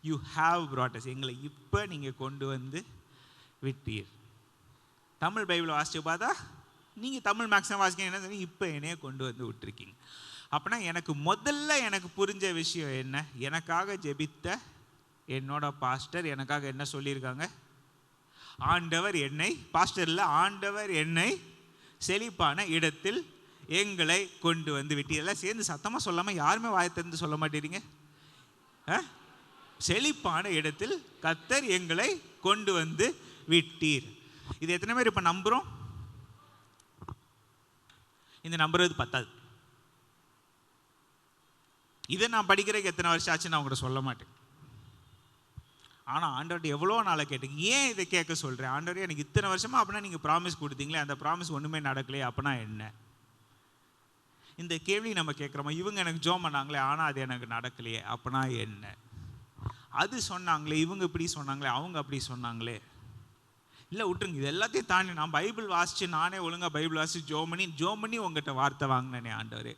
S2: You have brought us, எங்களை இப்போ நீங்கள் கொண்டு வந்து விட்டீர். தமிழ் பைபிளை வாசிச்சு பார்த்தா நீங்கள் தமிழ் மேக்ஸிமம் வாசிக்க என்ன சொல்லி இப்போ என்னையே கொண்டு வந்து விட்டுருக்கீங்க. அப்படின்னா எனக்கு புரிஞ்ச விஷயம் என்ன, எனக்காக ஜெபித்த என்னோட பாஸ்டர் எனக்காக என்ன சொல்லியிருக்காங்க, ஆண்டவர் என்னை, பாஸ்டர் இல்லை, ஆண்டவர் என்னை செழிப்பான இடத்தில் எங்களை கொண்டு வந்து விட்டு. எல்லாம் சேர்ந்து சத்தமாக சொல்லாமல் யாருமே வாயத்திலிருந்து சொல்ல மாட்டேறீங்க. செழிப்பான இடத்தில் கர்த்தர் எங்களை கொண்டு வந்து விட்டீர். இது எத்தனை பேர் இப்போ நம்புகிறோம்? இந்த நம்புறது பத்தாது. இதை நான் படிக்கிறதுக்கு எத்தனை வருஷம் ஆச்சு நான் உங்கள்கிட்ட சொல்ல மாட்டேன். ஆனால் ஆண்டவர்கிட்ட எவ்வளோ நாளை கேட்டேன், ஏன் இதை கேட்க சொல்கிறேன், ஆண்டவர் எனக்கு இத்தனை வருஷமா அப்படின்னா நீங்கள் ப்ராமிஸ் கொடுத்தீங்களே, அந்த ப்ராமிஸ் ஒன்றுமே நடக்கலையே, அப்படின்னா என்ன? இந்த கேள்வி நம்ம கேட்குறோமா? இவங்க எனக்கு ஜோம் பண்ணாங்களே ஆனால் அது எனக்கு நடக்கலையே, அப்படின்னா என்ன? அது சொன்னாங்களே, இவங்க இப்படி சொன்னாங்களே, அவங்க அப்படி சொன்னாங்களே. இல்லை விட்டுருங்க, இது எல்லாத்தையும் தாண்டி நான் பைபிள் வாசித்து நானே ஒழுங்காக பைபிள் வாசித்து ஜோம் பண்ணி உங்கள்கிட்ட வார்த்தை வாங்கினேனே ஆண்டவர்,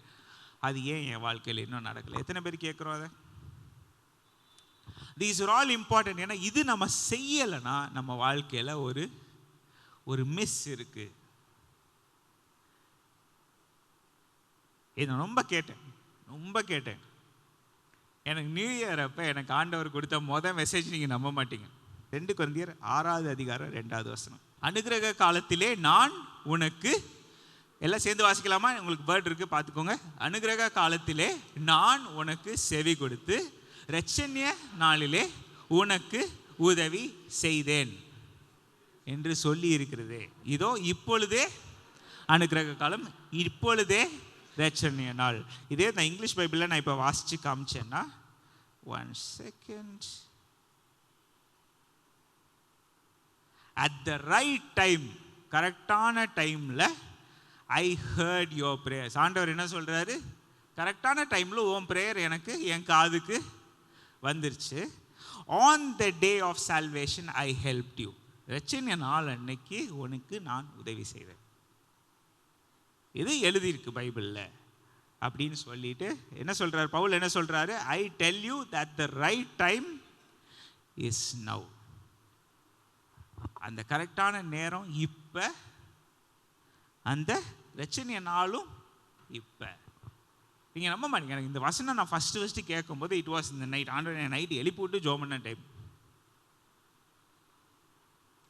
S2: அது ஏன் என் வாழ்க்கையில் இன்னும் நடக்கலை? எத்தனை பேர் கேட்குறோம் அதை? These are all important. ஏன்னா இது நம்ம செய்யலைன்னா நம்ம வாழ்க்கையில் ஒரு மிஸ் இருக்கு. இதை ரொம்ப கேட்டேன். எனக்கு நியூ இயர் அப்போ எனக்கு ஆண்டவர் கொடுத்த மெசேஜ் நீங்கள் நம்ப மாட்டீங்க. 2 கொரிந்தியர் 6வது அதிகாரம் 2வது வசனம். அனுக்கிரக காலத்திலே நான் உனக்கு, எல்லாம் சேர்ந்து வாசிக்கலாமா? உங்களுக்கு வேர்ட் இருக்கு, பார்த்துக்கோங்க. அனுக்கிரக காலத்திலே நான் உனக்கு செவி கொடுத்து இரட்சணிய நாளிலே உனக்கு உதவி செய்தேன் என்று சொல்லி இருக்கிறதே. இதோ இப்பொழுதே அனுக்கிரக காலம், இப்பொழுதே இரட்சணிய நாள். இதே நான் இங்கிலீஷ் பைபிளில் நான் இப்போ வாசித்து காமிச்சேன்னா, 1 second. At the right time, கரெக்டான டைமில் ஐ ஹர்ட் யுவர் ப்ரேயர்ஸ். ஆண்டவர் என்ன சொல்கிறாரு? கரெக்டான டைமில் உன் ப்ரேயர் எனக்கு என் காதுக்கு வந்துருச்சு. On the day of salvation I helped you. இரட்சணிய நாள் அன்னைக்கு உனக்கு நான் உதவி செய்தேன். இது எழுதியிருக்கு பைபிளில் அப்படின்னு சொல்லிட்டு என்ன சொல்கிறார் பவுல்? என்ன சொல்கிறாரு? I tell you that the right time is now. அந்த கரெக்டான நேரம் இப்போ, அந்த இரட்சணிய நாளும் இப்போ. நீங்கள் நம்ப மாட்டீங்க, எனக்கு இந்த வசனம் நான் ஃபஸ்ட்டு கேட்கும்போது இட் வாஸ் இந்த நைட். ஆண்டவர் நைட்டு எழுப்பி விட்டு ஜோம் பண்ண டைம்.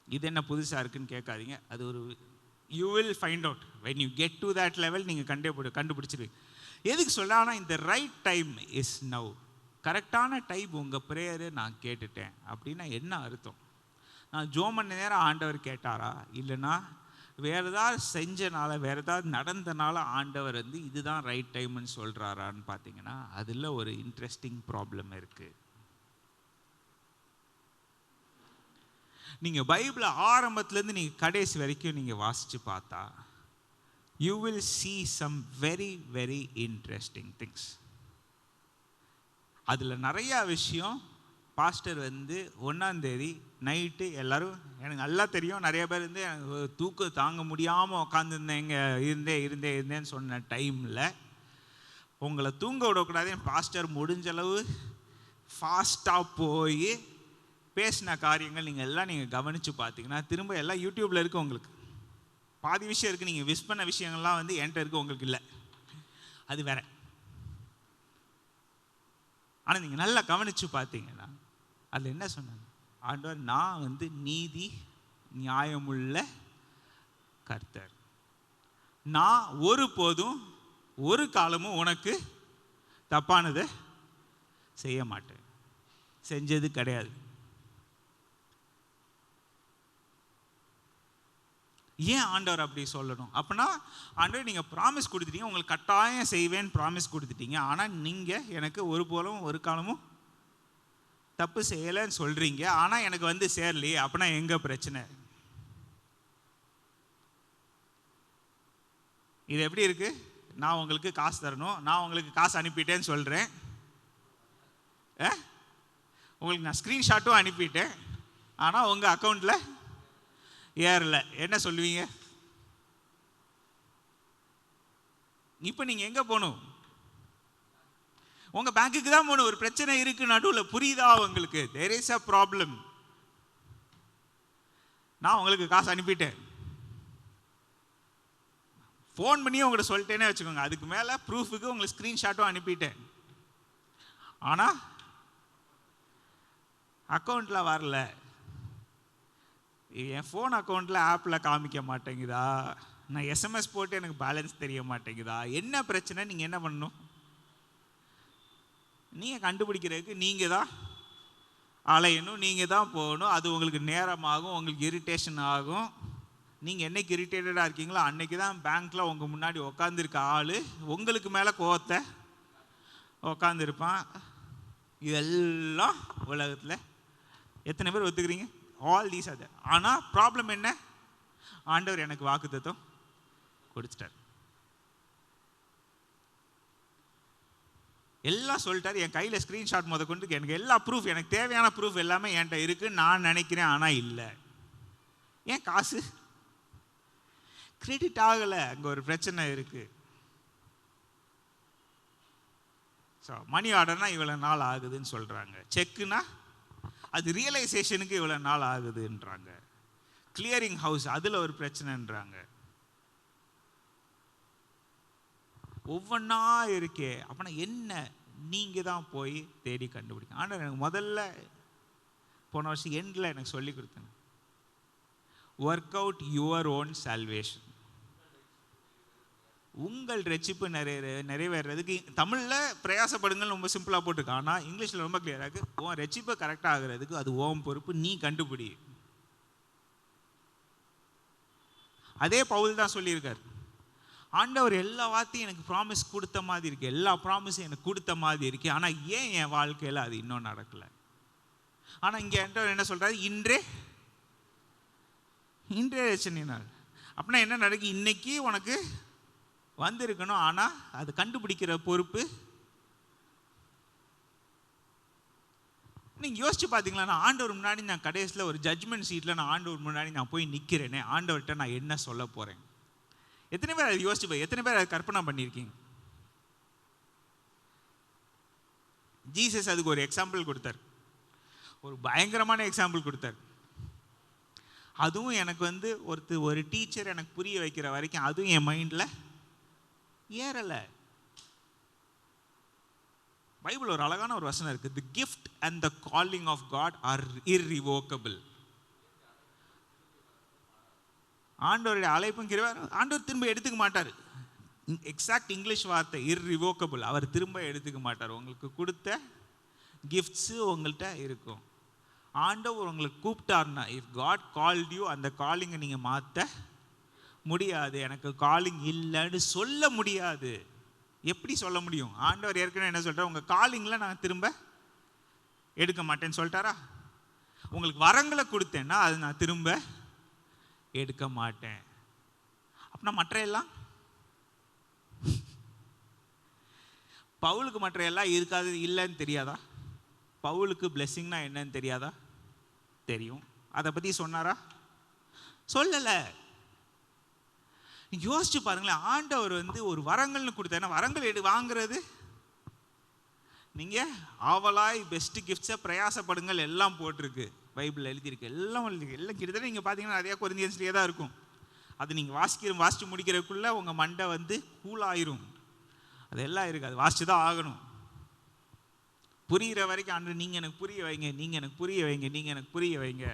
S2: இது என்ன புதுசாக இருக்குன்னு கேட்காதீங்க. அது ஒரு you will find out when you get to that level. நீங்கள் கண்டுபிடிச்சிருவீங்க. எதுக்கு சொல்ல? ஆனால் இந்த ரைட் டைம் இஸ் நவ். கரெக்டான டைம் உங்கள் ப்ரேயரு நான் கேட்டுட்டேன் அப்படின்னா என்ன அர்த்தம்? நான் ஜோம் பண்ண நேரம் ஆண்டவர் கேட்டாரா, இல்லைன்னா வேறு ஏதாவது செஞ்சனால, வேறு ஏதாவது நடந்தனால ஆண்டவர் வந்து இதுதான் ரைட் டைம்னு சொல்கிறாரான்னு பார்த்தீங்கன்னா அதில் ஒரு இன்ட்ரெஸ்டிங் ப்ராப்ளம் இருக்குது. நீங்கள் பைபிளை ஆரம்பத்துலேருந்து நீங்கள் கடைசி வரைக்கும் நீங்கள் வாசித்து பார்த்தா you will see some very very interesting things. அதில் நிறையா விஷயம் பாஸ்டர் வந்து 1ஆம் தேதி நைட்டு எல்லோரும், எனக்கு நல்லா தெரியும், நிறைய பேர் வந்து எனக்கு தூக்கம் தாங்க முடியாமல் உட்காந்துருந்தேன், இங்கே இருந்தேன்னு சொன்ன டைமில் உங்களை தூங்க விடக்கூடாதுன்னு பாஸ்டர் முடிஞ்சளவு ஃபாஸ்ட்டாக போய் பேசின காரியங்கள் நீங்கள் கவனித்து பார்த்தீங்கன்னா திரும்ப எல்லாம் யூடியூப்பில் இருக்குது. உங்களுக்கு பாதி விஷயம் இருக்குது, நீங்கள் மிஸ் பண்ண விஷயங்கள்லாம் வந்து என்கிட்ட இருக்குது, உங்களுக்கு இல்லை, அது வேற. ஆனால் நீங்கள் நல்லா கவனித்து பார்த்தீங்கன்னா அதில் என்ன சொன்னாங்க? ஆண்டவர் நான் வந்து நீதி நியாயமுள்ள கர்த்தர், நான் ஒருபோதும் ஒரு காலமும் உனக்கு தப்பானதை செய்ய மாட்டேன், செஞ்சது கிடையாது. ஏன் ஆண்டவர் அப்படி சொல்லணும்? அப்படின்னா ஆண்டவர் நீங்கள் ப்ராமிஸ் கொடுத்துட்டீங்க, உங்களுக்கு கட்டாயம் செய்வேன்னு ப்ராமிஸ் கொடுத்துட்டீங்க, ஆனால் நீங்கள் எனக்கு ஒரு காலமும் தப்பு செய்யலைன்னு சொல்கிறீங்க, ஆனால் எனக்கு வந்து சேரலையே, அப்படின்னா எங்கே பிரச்சனை? இது எப்படி இருக்கு? நான் உங்களுக்கு காசு தரணும், நான் உங்களுக்கு காசு அனுப்பிட்டேன்னு சொல்கிறேன், உங்களுக்கு நான் ஸ்க்ரீன்ஷாட்டும் அனுப்பிட்டேன், ஆனால் உங்கள் அக்கௌண்ட்டில் ஏறல, என்ன சொல்லுவீங்க? இப்போ நீங்கள் எங்கே போகணும்? உங்க பேங்க்குக்கு தான் போகணும். ஒரு பிரச்சனை இருக்கு நடுவில், புரியுதா உங்களுக்கு? There is a problem. நான் உங்களுக்கு காசு அனுப்பிட்டேன், ஃபோன் பண்ணி உங்கள்கிட்ட சொல்லிட்டேனே வச்சுக்கோங்க, அதுக்கு மேலே ப்ரூஃபுக்கு உங்களுக்கு ஸ்க்ரீன்ஷாட்டும் அனுப்பிட்டேன். ஆனால் அக்கௌண்ட்டில் வரல, என் ஃபோன் அக்கௌண்ட்டில் ஆப்பில் காமிக்க மாட்டேங்குதா, நான் எஸ்எம்எஸ் போட்டு எனக்கு பேலன்ஸ் தெரிய மாட்டேங்குதா, என்ன பிரச்சனை? நீங்கள் என்ன பண்ணணும்? நீங்கள் கண்டுபிடிக்கிறதுக்கு நீங்கள் தான் அலையணும், நீங்கள் தான் போகணும். அது உங்களுக்கு நேரமாகும், உங்களுக்கு இரிட்டேஷன் ஆகும். நீங்கள் என்னைக்கு இரிட்டேட்டடாக இருக்கீங்களோ அன்னைக்கு தான் பேங்க்கில் உங்கள் முன்னாடி உட்காந்துருக்க ஆள் உங்களுக்கு மேலே கோவத்தை உட்காந்துருப்பான். இதெல்லாம் உலகத்தில் எத்தனை பேர் ஒத்துக்கிறீங்க? ஆல் தீஸ் அது. ஆனால் ப்ராப்ளம் என்ன? ஆண்டவர் எனக்கு வாக்குத்தத்தம் கொடுத்துட்டார், எல்லாம் சொல்லிட்டார். என் கையில் ஸ்க்ரீன்ஷாட் முத கொண்டு எனக்கு எல்லா ப்ரூஃப், எனக்கு தேவையான ப்ரூஃப் எல்லாமே என்கிட்ட இருக்குன்னு நான் நினைக்கிறேன். ஆனால் இல்லை, ஏன் காசு கிரெடிட் ஆகலை? அங்கே ஒரு பிரச்சனை இருக்குது. ஸோ மணி ஆர்டர்னா இவ்வளோ நாள் ஆகுதுன்னு சொல்கிறாங்க, செக்குனா அது ரியலைசேஷனுக்கு இவ்வளோ நாள் ஆகுதுன்றாங்க, கிளியரிங் ஹவுஸ் அதில் ஒரு பிரச்சனைன்றாங்க. ஒவ்வொன்றா இருக்கே. அப்படின்னா என்ன? நீங்கள் தான் போய் தேடி கண்டுபிடிக்க. ஆனால் எனக்கு முதல்ல போன வருஷம் எண்டில் எனக்கு சொல்லி கொடுத்தேன், work out your own salvation. உங்கள் ரட்சிப்பு நிறைவேறதுக்கு தமிழில் பிரயாசப்படுங்கள் ரொம்ப சிம்பிளாக போட்டிருக்கேன், ஆனால் இங்கிலீஷில் ரொம்ப கிளியராக இருக்குது. உன் ரட்சிப்பு கரெக்டாக ஆகிறதுக்கு அது ஓம் பொறுப்பு, நீ கண்டுபிடி. அதே பவுல் தான் சொல்லியிருக்கார், ஆண்டவர் எல்லா வார்த்தையும் எனக்கு ப்ராமிஸ் கொடுத்த மாதிரி இருக்கு, எல்லா ப்ராமிஸும் எனக்கு கொடுத்த மாதிரி இருக்கு, ஆனால் ஏன் என் வாழ்க்கையில் அது இன்னும் நடக்கலை? ஆனால் இங்கே என்ன சொல்கிறாரு? இன்றே ரச்சனை நாள். அப்படின்னா என்ன நடக்கு? இன்னைக்கு உனக்கு வந்திருக்கணும், ஆனால் அது கண்டுபிடிக்கிற பொறுப்பு. நீங்கள் யோசிச்சு பார்த்தீங்களா? நான் ஆண்டவர் முன்னாடி, நான் கடைசியில் ஒரு ஜட்மெண்ட் சீட்டில் நான் ஆண்டவர் முன்னாடி நான் போய் நிற்கிறேனே, ஆண்டவர்கிட்ட நான் என்ன சொல்ல போகிறேன்? எத்தனை பேர் அதை யோசிச்சு, எத்தனை பேர் அதை கற்பனை பண்ணியிருக்கீங்க? ஜீசஸ் அதுக்கு ஒரு எக்ஸாம்பிள் கொடுத்தார், ஒரு பயங்கரமான எக்ஸாம்பிள் கொடுத்தார். அதுவும் எனக்கு ஒரு டீச்சர் எனக்கு புரிய வைக்கிற வரைக்கும் அதுவும் என் மைண்டில் ஏறலை. பைபிள் ஒரு அழகான ஒரு வசனம் இருக்குது, the gift and the calling of God are irrevocable. ஆண்டவருடைய அழைப்பும் ஆண்டவர் திரும்ப எடுத்துக்க மாட்டார். எக்ஸாக்ட் இங்கிலீஷ் வார்த்தை இர்ரிவோக்கபிள். அவர் திரும்ப எடுத்துக்க மாட்டார். உங்களுக்கு கொடுத்த கிஃப்ட்ஸு உங்கள்கிட்ட இருக்கும். ஆண்டவர் உங்களுக்கு கூப்பிட்டார்னா, இஃப் காட் கால்ட் யூ, அந்த காலிங்கை நீங்கள் மாற்ற முடியாது. எனக்கு காலிங் இல்லைன்னு சொல்ல முடியாது. எப்படி சொல்ல முடியும்? ஆண்டவர் ஏற்கனவே என்ன சொல்கிறார்? உங்கள் காலிங்கில் நான் திரும்ப எடுக்க மாட்டேன்னு சொல்லிட்டாரா? உங்களுக்கு வரங்களை கொடுத்தேன்னா அது நான் திரும்ப எடுக்க மாட்டேன். அப்படின்னா மற்ற எல்லாம், பவுலுக்கு மற்ற எல்லாம் இருக்காது, இல்லைன்னு தெரியாதா? பவுலுக்கு பிளெஸிங்னா என்னன்னு தெரியாதா? தெரியும். அதை பற்றி சொன்னாரா? சொல்லலை. யோசிச்சு பாருங்களேன், ஆண்டவர் ஒரு வரங்கள்னு கொடுத்தா, வரங்கள் வாங்குறது நீங்கள் ஆவலாய் பெஸ்ட் கிஃப்ட்ஸை பிரயாசப்படுங்கள் எல்லாம் போட்டிருக்கு, பைபிள் எழுதியிருக்கு, எல்லாம் எழுதிருக்கு. எல்லாம் கிட்டத்தட்ட நீங்கள் பார்த்தீங்கன்னா நிறையா கொரிந்தியன்ஸ்லேயே தான் இருக்கும். அது நீங்கள் வாசித்து முடிக்கிறதுக்குள்ளே உங்கள் மண்டை கூலாயிரும். அதெல்லாம் இருக்குது, அது வாசித்து தான் ஆகணும். புரிகிற வரைக்கும் ஆண்டு நீங்கள் எனக்கு புரிய வைங்க, நீங்கள் எனக்கு புரிய வைங்க, நீங்கள் எனக்கு புரிய வைங்க,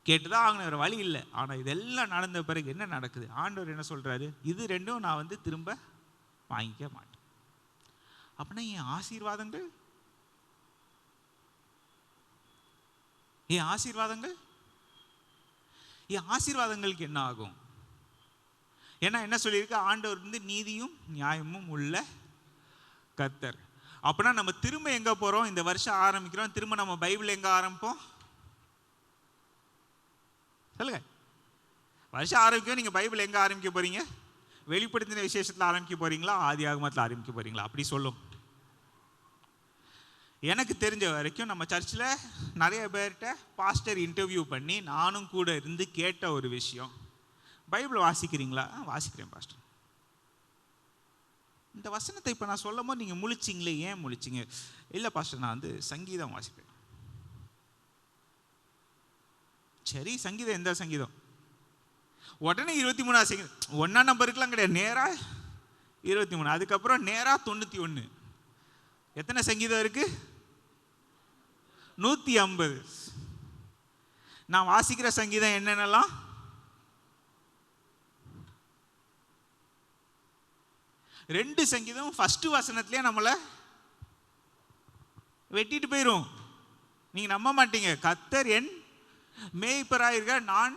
S2: கேட்டு தான் ஆகணும், வேறு வழி இல்லை. ஆனால் இதெல்லாம் நடந்த பிறகு என்ன நடக்குது? ஆண்டவர் என்ன சொல்கிறாரு? இது ரெண்டும் நான் திரும்ப வாங்கிக்க மாட்டேன். அப்படின்னா என் ஆசீர்வாதங்கள், என் ஆசீர்வாதங்களுக்கு என்ன ஆகும்? ஏன்னா என்ன சொல்லியிருக்கு? ஆண்டவர் நீதியும் நியாயமும் உள்ள கர்த்தர். அப்படின்னா நம்ம திரும்ப எங்கே போகிறோம்? இந்த வருஷம் ஆரம்பிக்கிறோம், திரும்ப நம்ம பைபிள் எங்கே ஆரம்பிப்போம்? சொல்லுங்க. வருஷம் ஆரம்பிக்கும், நீங்கள் பைபிள் எங்கே ஆரம்பிக்க போகிறீங்க? வெளிப்படுத்தின விசேஷத்தில் ஆரம்பிக்க போகிறீங்களா, ஆதியாகமத்தில் ஆரம்பிக்க போகிறீங்களா? அப்படி சொல்லும். எனக்கு தெரிஞ்ச வரைக்கும் நம்ம சர்ச்சில் நிறைய பேர்கிட்ட பாஸ்டர் இன்டர்வியூ பண்ணி நானும் கூட இருந்து கேட்ட ஒரு விஷயம், பைபிள் வாசிக்கிறீங்களா? வாசிக்கிறேன் பாஸ்டர். இந்த வசனத்தை இப்போ நான் சொல்லும் போது நீங்கள் முழிச்சிங்களே, ஏன் முழிச்சிங்க? இல்லை பாஸ்டர், நான் சங்கீதம் வாசிப்பேன். சரி, சங்கீதம் எந்த சங்கீதம்? உடனே 23 சங்கீதம். 1ஆம் நம்பருக்குலாம் கிடையாது, நேராக 23. அதுக்கப்புறம் நேராக 91. எத்தனை சங்கீதம் இருக்கு? 150. நான் வாசிக்கிற சங்கீதம் என்னென்னலாம்? 2 சங்கீதம் ஃபர்ஸ்ட் வசனத்திலே நம்மளை வெட்டிட்டு போயிரும். நீங்க நம்ப மாட்டீங்க. கர்த்தர் என் மேய்ப்பராய் இருக்க, நான்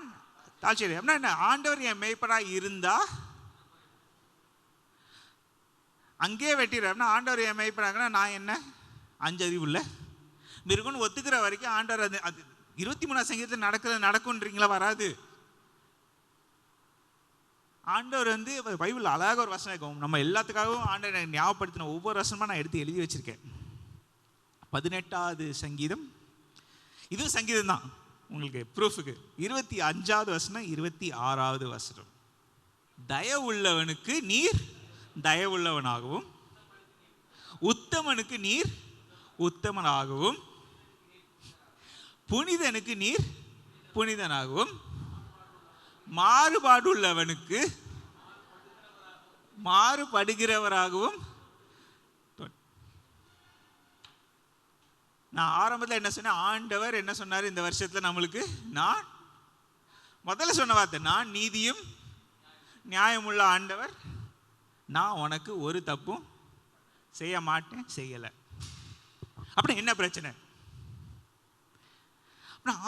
S2: தாழ்ச்சி. என்ன, ஆண்டவர் என் மேய்ப்பராய் இருந்தா அங்கேயே வெட்டிடுறேன். ஆண்டவர் என் மேய்ப்பராங்கன்னா நான் என்ன 5 அறிவு இல்லை இருக்குன்னு ஒத்துக்கிற வரைக்கும் ஆண்டவர் அது 23 சங்கீதத்தில் நடக்கும்ன்றீங்களா? வராது. ஆண்டவர் பைபிள் அழகாக ஒரு வசனம் இருக்கும். நம்ம எல்லாத்துக்காகவும் ஆண்டவர் ஞாபகப்படுத்தின ஒவ்வொரு வசனமா நான் எடுத்து எழுதி வச்சிருக்கேன். 18வது சங்கீதம், இதுவும் சங்கீதம் தான் உங்களுக்கு ப்ரூஃபுக்கு. 25வது வசனம், 26வது வசனம். தயவுள்ளவனுக்கு நீர் தயவுள்ளவனாகவும், உத்தமனுக்கு நீர் உத்தமனாகவும், புனிதனுக்கு நீர் புனிதனாகவும், மாறுபாடுள்ளவனுக்கு மாறுபடுகிறவராகவும். நான் ஆரம்பத்தில் என்ன சொன்னேன்? ஆண்டவர் என்ன சொன்னார் இந்த வருஷத்தில் நம்மளுக்கு? நான் முதல்ல சொன்ன வார்த்தை, நான் நீதியும் நியாயமுள்ள ஆண்டவர், நான் உனக்கு ஒரு தப்பும் செய்ய மாட்டேன், செய்யலை. அப்படி என்ன பிரச்சனை?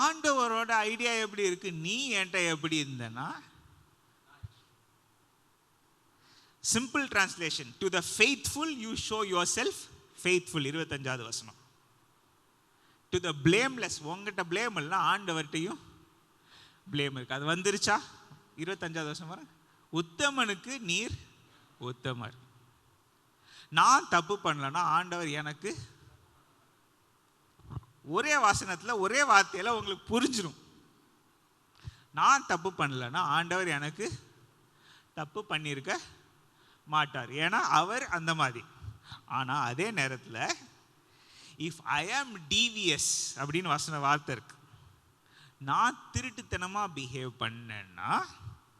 S2: ஆண்டவரோட ஐடியா எப்படி இருக்கு? நீ என்கிட்ட எப்படி இருந்தனா? Simple translation, to the faithful you show yourself faithful. 25வது வசனம். டு த பிளேம்லெஸ், உங்ககிட்ட பிளேம் இல்லைனா ஆண்டவர்கிட்டையும் பிளேம் இருக்கு. அது வந்துருச்சா? 25வது வசனம் வர, உத்தமனுக்கு நீர் உத்தமர். நான் தப்பு பண்ணலன்னா ஆண்டவர் எனக்கு ஒரே வாசனத்தில் ஒரே வார்த்தையில் உங்களுக்கு புரிஞ்சிடும். நான் தப்பு பண்ணலன்னா ஆண்டவர் எனக்கு தப்பு பண்ணியிருக்க மாட்டார், ஏன்னா அவர் அந்த மாதிரி. ஆனால் அதே நேரத்தில் இஃப் ஐ ஆம் டிவிஎஸ் அப்படின்னு வார்த்தை இருக்கு. நான் திருட்டுத்தனமாக பிஹேவ் பண்ணேன்னா,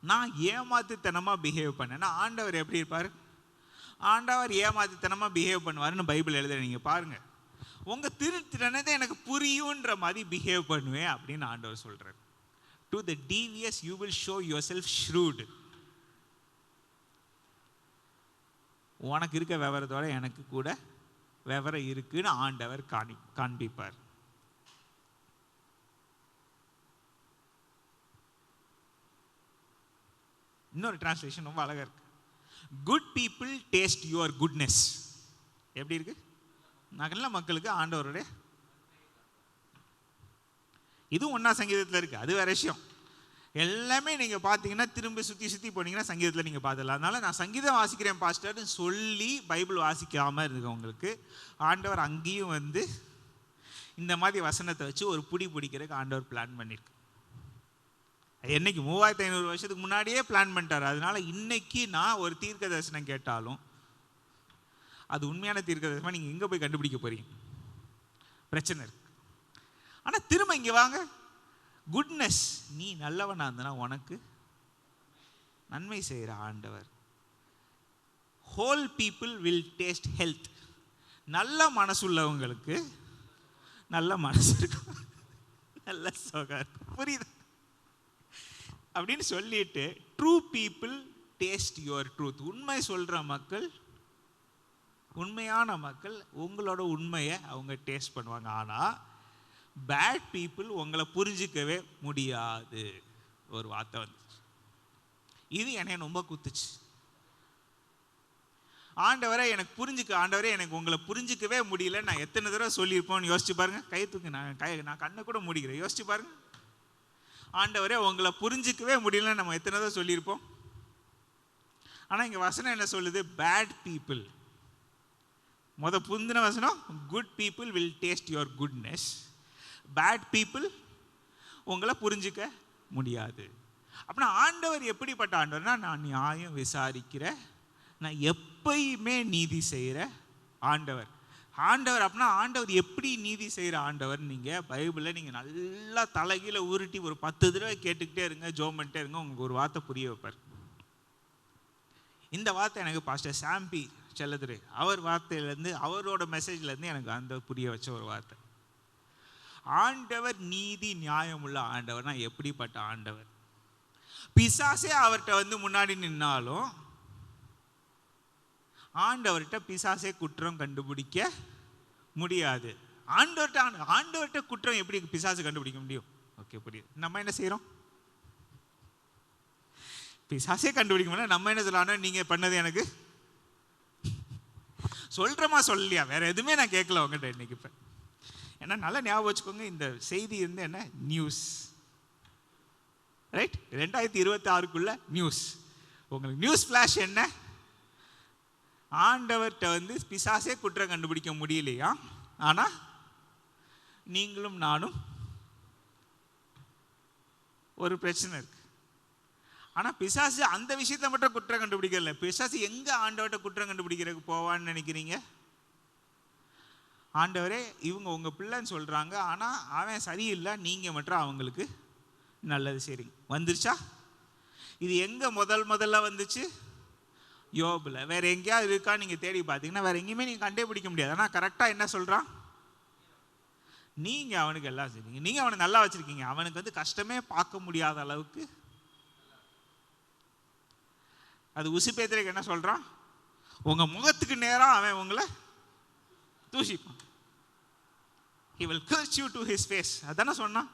S2: நான் ஏமாத்துத்தனமாக பிஹேவ் பண்ணேன்னா ஆண்டவர் எப்படி இருப்பார்? ஆண்டவர் ஏமாத்துத்தனமாக பிஹேவ் பண்ணுவாருன்னு பைபிள் எழுத நீங்கள் பாருங்கள். உங்கள் திருட்டுத்தனத்தை எனக்கு புரியுன்ற மாதிரி பிஹேவ் பண்ணுவேன் அப்படின்னு ஆண்டவர் சொல்கிறார். To the TVS you will show your self shrewd. உனக்கு இருக்க விவரத்தோட எனக்கு கூட விவரம் இருக்குன்னு ஆண்டவர் காண்பிப்பார். இன்னொரு டிரான்ஸ்லேஷன் ரொம்ப அழகா இருக்கு. Good people taste your goodness. எப்படி இருக்கு? நல்ல மக்களுக்கு ஆண்டவருடைய, இதுவும் 1ஆம் சங்கீதத்தில் இருக்கு. அது வேற விஷயம். எல்லாமே நீங்க பார்த்தீங்கன்னா திரும்ப சுத்தி போனீங்கன்னா சங்கீதத்தில் நீங்க பார்த்துடலாம். அதனால நான் சங்கீதம் வாசிக்கிறேன் பாஸ்டர்னு சொல்லி பைபிள் வாசிக்காம இருக்கவங்களுக்கு ஆண்டவர் அங்கேயும் இந்த மாதிரி வசனத்தை வச்சு ஒரு புடி பிடிக்கிறதுக்கு ஆண்டவர் பிளான் பண்ணியிருக்கு. என்னைக்கு 3500 வருஷத்துக்கு முன்னாடியே பிளான் பண்ணிட்டார். அதனால இன்னைக்கு நான் ஒரு தீர்க்க தரிசனம் கேட்டாலும் அது உண்மையான தீர்க்க தரிசனமா நீங்க எங்க போய் கண்டுபிடிக்க போறீங்க? பிரச்சனை இருக்கு. ஆனா திரும்ப இங்க வாங்க, குட்னஸ், நீ நல்லவனா இருந்தனா உனக்கு நன்மை செய்கிற ஆண்டவர். Whole people will taste health. நல்ல மனசுள்ளவங்களுக்கு நல்ல மனசு இருக்கும், நல்ல சுகம் இருக்கும். புரியுது? அப்படின்னு சொல்லிட்டு true people taste your truth. உண்மை சொல்ற மக்கள், உண்மையான மக்கள் உங்களோட உண்மையை அவங்க டேஸ்ட் பண்ணுவாங்க. ஆனால் பேட் பீப்புள் உங்களை புரிஞ்சிக்கவே முடியாது. ஒரு வார்த்தை வந்துச்சு, இது என்னை ரொம்ப குத்துச்சு. ஆண்டவரே எனக்கு புரிஞ்சுக்க, ஆண்டவரே எனக்கு உங்களை புரிஞ்சிக்கவே முடியல, நான் எத்தனை தடவை சொல்லியிருப்போம்னு யோசிச்சு பாருங்க. கை தூக்கு, நான் கண்ணை கூட முடிக்கிறேன், யோசிச்சு பாருங்க. ஆண்டவரே உங்களை புரிஞ்சிக்கவே முடியல நம்ம எத்தனை தடவை சொல்லியிருப்போம். ஆனால் இங்கே வசனம் என்ன சொல்லுது? Bad people. புந்தின வசனம், good people will taste your goodness. Bad people உங்களை புரிஞ்சிக்க முடியாது. அப்படின்னா ஆண்டவர் எப்படிப்பட்ட ஆண்டவர்னா, நான் நியாயம் விசாரிக்கிற நான் எப்பயுமே நீதி செய்கிற ஆண்டவர். ஆண்டவர் அப்படின்னா ஆண்டவர் எப்படி நீதி செய்கிற ஆண்டவர்? நீங்கள் பைபிளில் நீங்கள் நல்லா தலைகீழ உருட்டி ஒரு 10 தடவை கேட்டுக்கிட்டே இருங்க, ஜோம் பண்ணிட்டே இருங்க, உங்களுக்கு ஒரு வார்த்தை புரிய வைப்பார். இந்த வார்த்தை எனக்கு பாஸ்டர் சாம்பி செல்லதுரை அவர் வார்த்தையிலேருந்து, அவரோட மெசேஜ்லேருந்து எனக்கு அந்த புரிய வச்ச ஒரு வார்த்தை. ஆண்டவர் நீதி நியாயமுள்ள ஆண்டவர்னா எப்படிப்பட்ட ஆண்டவர்? பிசாசே அவர்கிட்ட முன்னாடி நின்னாலும் ஆண்டவர்கிட்ட பிசாசே குற்றம் கண்டுபிடிக்க முடியாது. ஆண்டவர்கிட்ட குற்றம் எப்படி பிசாசு கண்டுபிடிக்க முடியும்? ஓகே, புரியுது. நம்ம என்ன செய்யறோம்? பிசாசே கண்டுபிடிக்க முடியல, நம்ம என்ன சொல்லணும்? நீங்க பண்ணது எனக்கு சொல்றமா சொல்லலையா? வேற எதுவுமே நான் கேட்கல உங்ககிட்ட இன்னைக்கு. இப்ப ஏன்னா நல்லா ஞாபகம் வச்சுக்கோங்க, இந்த செய்தி என்ன நியூஸ், ரைட்? 2026க்குள்ள நியூஸ். உங்களுக்கு நியூஸ் ஃபிளாஷ் என்ன? ஆண்டவர்கிட்ட பிசாசே குற்றம் கண்டுபிடிக்க முடியலையா, ஆனா நீங்களும் நானும் ஒரு பிரச்சனை இருக்கு. ஆனா பிசாசு அந்த விஷயத்த மட்டும் குற்றம் கண்டுபிடிக்கல. பிசாசு எங்க ஆண்டவர்கிட்ட குற்றம் கண்டுபிடிக்கிறதுக்கு போவான்னு நினைக்கிறீங்க? ஆண்டவரே, இவங்க உங்க பிள்ளைன்னு சொல்றாங்க, ஆனா அவன் சரியில்லை, நீங்க மட்டும் அவங்களுக்கு நல்லது செய்றீங்க. வந்துருச்சா? இது எங்க முதல்ல வந்துச்சு? யோபுல. வேற எங்கேயாவது இருக்கா நீங்க தேடி பார்த்தீங்கன்னா வேற எங்கேயுமே நீங்க கண்டுபிடிக்க முடியாது. ஆனா கரெக்டா என்ன சொல்றான்? நீங்க அவனுக்கு எல்லாம் செய்றீங்க, நீங்க அவனை நல்லா வச்சிருக்கீங்க, அவனுக்கு கஷ்டமே பார்க்க முடியாத அளவுக்கு. அது உசுப்பேத்திரக்கு என்ன சொல்றான்? உங்க முகத்துக்கு நேரா அவன் உங்களை தூஷிப்பான். He will curse you to his face. அதானே சொன்னான்.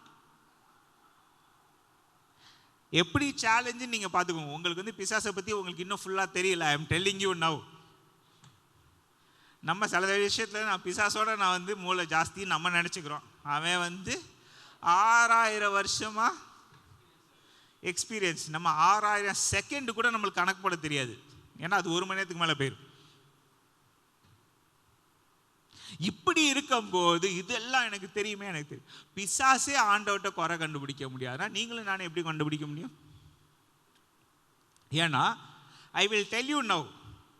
S2: எப்படி சேலஞ்சு நீங்க பாத்துக்கோங்க. உங்களுக்கு பிசாசை பத்தி உங்களுக்கு இன்னும் ஃபுல்லா தெரியல. I am telling you now. நம்ம சில விஷயத்துல நான் பிசாசோட நான் மூளை ஜாஸ்தி நம்ம நினைச்சுக்கிறோம். அவன் 6000 வருஷமா எக்ஸ்பீரியன்ஸ். நம்ம 6000 செகண்ட் கூட நம்மளுக்கு கணக்கு போட தெரியாது. ஏன்னா அது 1 மணி நேரத்துக்கு மேல போயிடும். இப்படி இருக்கும்போது இதெல்லாம் எனக்கு தெரியுமே, எனக்கு தெரியும். பிசாசே ஆண்டவர்கிட்ட குறை கண்டுபிடிக்க முடியாதுன்னா நீங்களும் நானும் எப்படி கண்டுபிடிக்க முடியும்? ஏன்னா I will tell you now,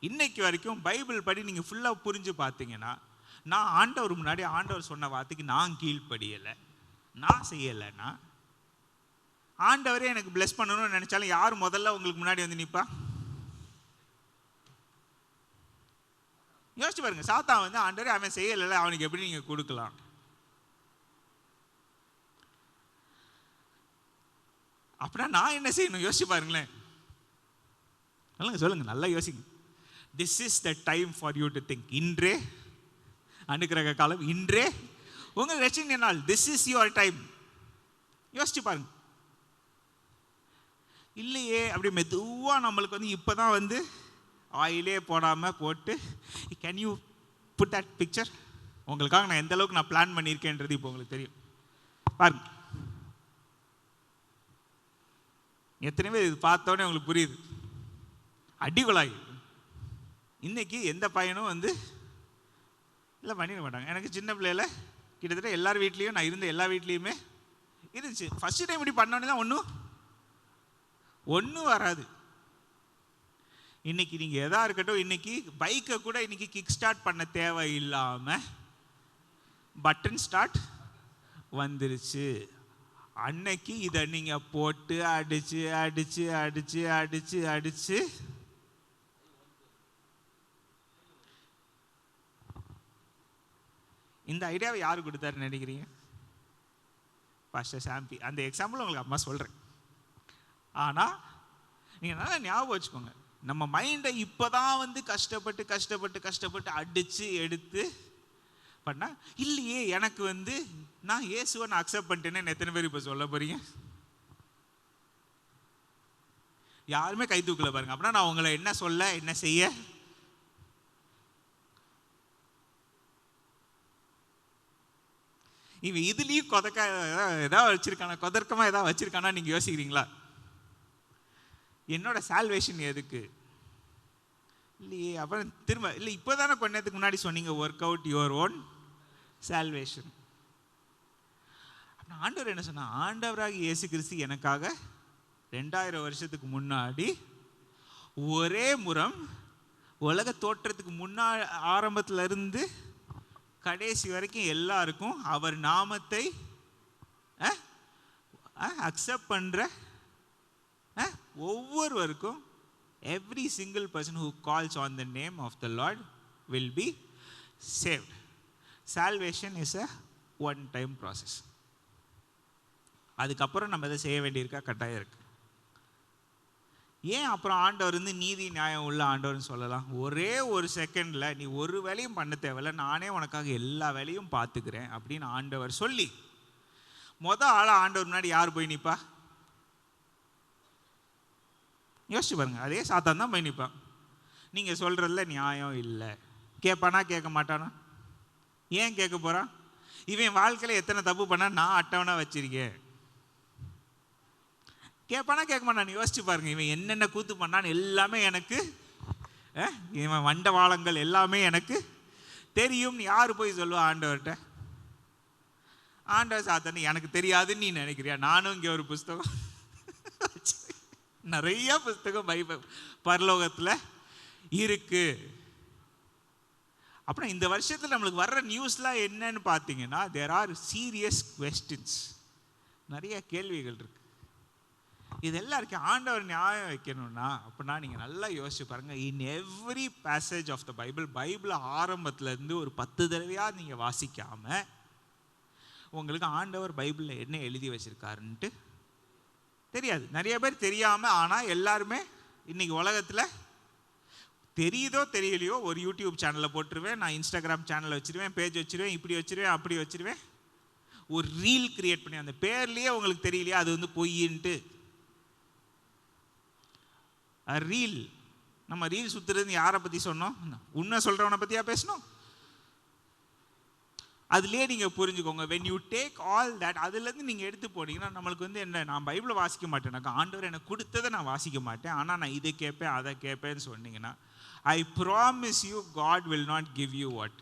S2: இன்னைக்கு வரைக்கும் பைபிள் படி நீங்க ஃபுல்லா புரிஞ்சு பார்த்தீங்கன்னா, நான் ஆண்டவர் முன்னாடி ஆண்டவர் சொன்ன வார்த்தைக்கு நான் கீழ்ப்படியலை, நான் செய்யலைன்னா ஆண்டவரே எனக்கு பிளஸ் பண்ணணும்னு நினைச்சாலும் யார் முதல்ல உங்களுக்கு முன்னாடி நிற்பா? யோசிச்சு பாருங்க. சாத்தான் ஆண்டவரே அவன் செய்யல, அவனுக்கு எப்படி நீங்க கொடுக்கலாம்? அப்படின்னா நான் என்ன செய்யணும்? யோசிச்சு பாருங்களேன். சொல்லுங்க, நல்லா யோசிங்க. This is the time for you to think. இன்றே அனுக்கிரக காலம், இன்றே உங்க ரட்சணிய நாள். This is your time. யோசிச்சு பாருங்க. இல்லையே, அப்படி மெதுவா நம்மளுக்கு இப்பதான் ஆயிலே போடாம போட்டு, can you put that picture? உங்களுக்காக நான் எந்த அளவுக்கு நான் பிளான் பண்ணியிருக்கேன்றது இப்போ உங்களுக்கு தெரியும். பாருங்க, எத்தனை பேர் இது பார்த்தோன்னே உங்களுக்கு புரியுது? அடிகுழாய். இன்னைக்கு எந்த பையனும் இல்லை பண்ணிட மாட்டாங்க. எனக்கு சின்ன பிள்ளையில கிட்டத்தட்ட எல்லார் வீட்லேயும், நான் இருந்த எல்லா வீட்லேயுமே இருந்துச்சு. ஃபர்ஸ்ட் டைம் இப்படி பண்ணோன்னே தான் ஒன்றும் வராது. இன்னைக்கு நீங்க எதா இருக்கட்டும், இன்னைக்கு பைக்கை கூட இன்னைக்கு கிக் ஸ்டார்ட் பண்ண தேவை இல்லாம பட்டன் ஸ்டார்ட் வந்துருச்சு. அன்னைக்கு இதை நீங்க போட்டு அடிச்சு அடிச்சு அடிச்சு அடிச்சு அடிச்சு இந்த ஐடியாவை யாரு கொடுத்தாருன்னு நினைக்கிறீங்க? Pastor zombie. அந்த எக்ஸாம்பிள் உங்களுக்கு அம்மா சொல்றேன். ஆனா நீங்க நல்லா ஞாபகம் வச்சுக்கோங்க, நம்ம மைண்டை இப்போதான் கஷ்டப்பட்டு கஷ்டப்பட்டு கஷ்டப்பட்டு அடிச்சு எடுத்து பண்ணா, இல்லையே எனக்கு நான் இயேசுவை நான் அக்செப்ட் பண்ணிட்டேன்னு எத்தனை பேர் இப்போ சொல்ல போறீங்க? யாருமே கை தூக்கல பாருங்க. அப்படின்னா நான் உங்களை என்ன சொல்ல, என்ன செய்ய? இவன் இதுலயும் ஏதாவது வச்சிருக்கானா, கொதர்க்கமா ஏதாவது வச்சிருக்கானா நீங்க யோசிக்கிறீங்களா? என்னோட சால்வேஷன் எதுக்கு? இல்லையே. அப்புறம் திரும்ப இல்லை, இப்போதானே கொஞ்ச நேரத்துக்கு முன்னாடி சொன்னீங்க work out your own salvation. ஆண்டவர் என்ன சொன்னா? ஆண்டவராக இயேசு கிறிஸ்து எனக்காக 2000 வருஷத்துக்கு முன்னாடி ஒரே முறம் உலக தோற்றத்துக்கு ஆரம்பத்துல இருந்து கடைசி வரைக்கும் எல்லாருக்கும் அவர் நாமத்தை அக்செப்ட் பண்ற ஒவ்வொருவருக்கும் every single person who calls on the name of the Lord will be saved. Salvation is a one time process. அதுக்கப்புறம் நம்ம இதை செய்ய வேண்டியிருக்கா கட்டாயம் இருக்கு. ஏன் அப்புறம் ஆண்டவர் நீதி நியாயம் உள்ள ஆண்டவர்னு சொல்லலாம்? ஒரே ஒரு செகண்ட்ல நீ ஒரு வேலையும் பண்ண தேவையில்ல, நானே உனக்காக எல்லா வேலையும் பார்த்துக்கிறேன் அப்படின்னு ஆண்டவர் சொல்லி ஆளா ஆண்டவர் முன்னாடி யார் போய் நிற்பா? யோசிச்சு பாருங்க. அதே சாத்தான் தான் போய் நிற்பான். நீங்க சொல்றதுல நியாயம் இல்லை. கேட்பானா? கேட்க மாட்டானா? ஏன் கேட்க போறான்? இவன் வாழ்க்கையில எத்தனை தப்பு பண்ணா நான் அட்டவணை வச்சிருக்கேன். கேட்பானா? கேட்க மாட்டான். யோசிச்சு பாருங்க. இவன் என்னென்ன கூத்து பண்ணான்னு எல்லாமே எனக்கு, இவன் வண்டவாளங்கள் எல்லாமே எனக்கு தெரியும். யாரு போய் சொல்லுவா ஆண்டவர்கிட்ட? ஆண்டவர் சாத்தானே எனக்கு தெரியாதுன்னு நீ நினைக்கிறியா? நானும் இங்கே ஒரு புஸ்தகம், நிறைய புஸ்தகம் பைபிள் பரலோகத்தில் இருக்கு. அப்புறம் இந்த வருஷத்தில் நம்மளுக்கு வர்ற நியூஸ்லாம் என்னன்னு பார்த்தீங்கன்னா, தேர் ஆர் சீரியஸ் குவெஸ்டின்ஸ். நிறைய கேள்விகள் இருக்கு. இது எல்லாருக்கும் ஆண்டவர் நியாயம் வைக்கணும்னா அப்படின்னா நீங்கள் நல்லா யோசிச்சு பாருங்க. In every passage of the Bible ஆரம்பத்துலேருந்து ஒரு 10 தடவையாக நீங்கள் வாசிக்காம உங்களுக்கு ஆண்டவர் பைபிளில் என்ன எழுதி வச்சிருக்காருன்ட்டு தெரியாது. நிறைய பேர் தெரியாமல், ஆனால் எல்லாருமே இன்னைக்கு உலகத்தில் தெரியுதோ தெரியலையோ ஒரு யூடியூப் சேனலில் போட்டுருவேன், நான் இன்ஸ்டாகிராம் சேனல் வச்சிருவேன், பேஜ் வச்சிருவேன், இப்படி வச்சிருவேன், அப்படி வச்சிருவேன், ஒரு ரீல் கிரியேட் பண்ணி அந்த பேர்லேயே உங்களுக்கு தெரியலையா அது பொய்யின்ட்டு. ரீல், நம்ம ரீல் சுத்துறது யாரை பற்றி சொன்னோம்? உன்னை சொல்கிறவனை பற்றியா பேசணும்? அதுலேயே நீங்கள் புரிஞ்சுக்கோங்க. when you take all that, அதுலேருந்து நீங்கள் எடுத்து போனீங்கன்னா நம்மளுக்கு என்ன, நான் பைபிளை வாசிக்க மாட்டேனாக்கா, ஆண்டவர் எனக்கு கொடுத்ததை நான் வாசிக்க மாட்டேன், ஆனால் நான் இதை கேட்பேன் அதை கேட்பேன்னு சொன்னீங்கன்னா, I promise you God will not give you what.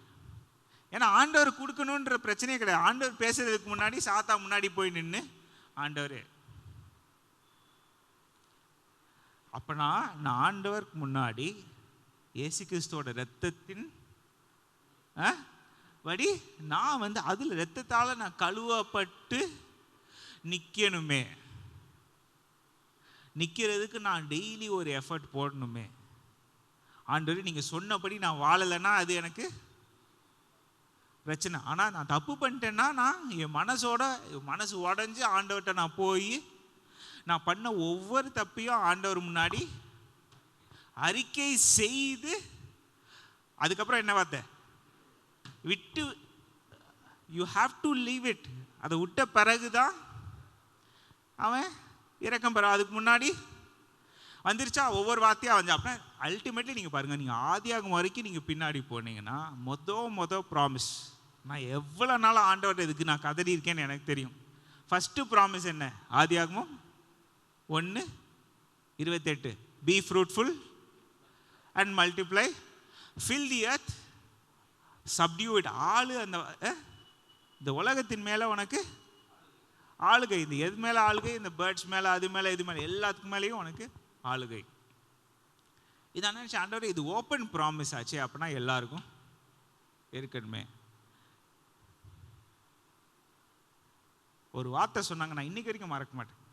S2: ஏன்னா ஆண்டவர் கொடுக்கணுன்ற பிரச்சனையே கிடையாது. ஆண்டவர் பேசுறதுக்கு முன்னாடி சாத்தா முன்னாடி போய் நின்று, ஆண்டவரே அப்பனா நான் ஆண்டவருக்கு முன்னாடி இயேசு கிறிஸ்துவோட இரத்தத்தின் வடி நான் அதில் இரத்தத்தால் நான் கழுவப்பட்டு நிற்கணுமே. நிற்கிறதுக்கு நான் டெய்லி ஒரு எஃபர்ட் போடணுமே. ஆண்டவரே நீங்கள் சொன்னபடி நான் வாழலைன்னா அது எனக்கு பிரச்சனை. ஆனால் நான் தப்பு பண்ணிட்டேன்னா நான் என் மனசு உடஞ்சி ஆண்டவர்கிட்ட நான் போய் நான் பண்ண ஒவ்வொரு தப்பையும் ஆண்டவர் முன்னாடி அறிக்கை செய்து, அதுக்கப்புறம் என்ன வார்த்தை விட்டு, you have to leave it. அதை விட்ட பிறகுதான் அவன் இரக்கம் பெற. அதுக்கு முன்னாடி வந்துருச்சா ஒவ்வொரு வார்த்தையாக வந்து. அப்புறம் அல்டிமேட்லி நீங்கள் பாருங்கள், நீங்கள் ஆதியாகமம் வரைக்கும் நீங்கள் பின்னாடி போனீங்கன்னா மொதல் ப்ராமிஸ், நான் எவ்வளோ நாள் ஆண்டவர் இதுக்கு நான் கதறி இருக்கேன்னு எனக்கு தெரியும். ஃபஸ்ட்டு ப்ராமிஸ் என்ன? ஆதியாகமம் 1:28, B fruitful and multiply, fill the earth, சப்டியூ it. ஆளு இந்த உலகத்தின் மேலே உனக்கு ஆளுகை. இந்த எது மேலே ஆளுகை? இந்த பேர்ட்ஸ் மேலே, அது மேலே, இது மேலே, எல்லாத்துக்கு மேலேயும் உனக்கு ஆளுகை. இதான் நினச்சி ஆண்டவர் இது ஓப்பன் ப்ராமிஸ் ஆச்சு, அப்படின்னா எல்லாருக்கும் இருக்கணுமே. ஒரு வார்த்தை சொன்னாங்க, நான் இன்னைக்கு வரைக்கும் மறக்க மாட்டேன்.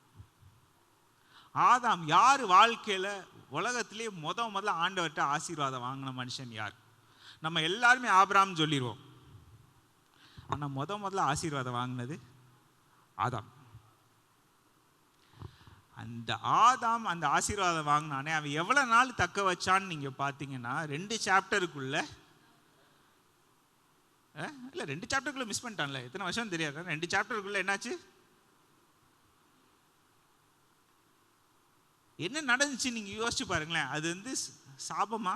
S2: ஆதாம் யார் வாழ்க்கையில் உலகத்திலே முதல்ல ஆண்டவர்கிட்ட ஆசீர்வாதம் வாங்கின மனுஷன் யார்? நம்ம எல்லாருமே ஆபிரகாம் சொல்லிடுவோம். ஆனால் முதல்ல ஆசீர்வாதம் வாங்கினது ஆதாம். அந்த ஆதாம் அந்த ஆசீர்வாதம் வாங்கினானே, அவன் எவ்வளோ நாள் தக்க வச்சான்னு நீங்கள் பார்த்தீங்கன்னா 2 சாப்டருக்குள்ள இல்லை 2 சாப்டருக்குள்ள மிஸ் பண்ணிட்டான்ல, எத்தனை வருஷம் தெரியாது. 2 சாப்டருக்குள்ள என்னாச்சு, என்ன நடந்துச்சு நீங்கள் யோசிச்சு பாருங்களேன். அது சாபமா?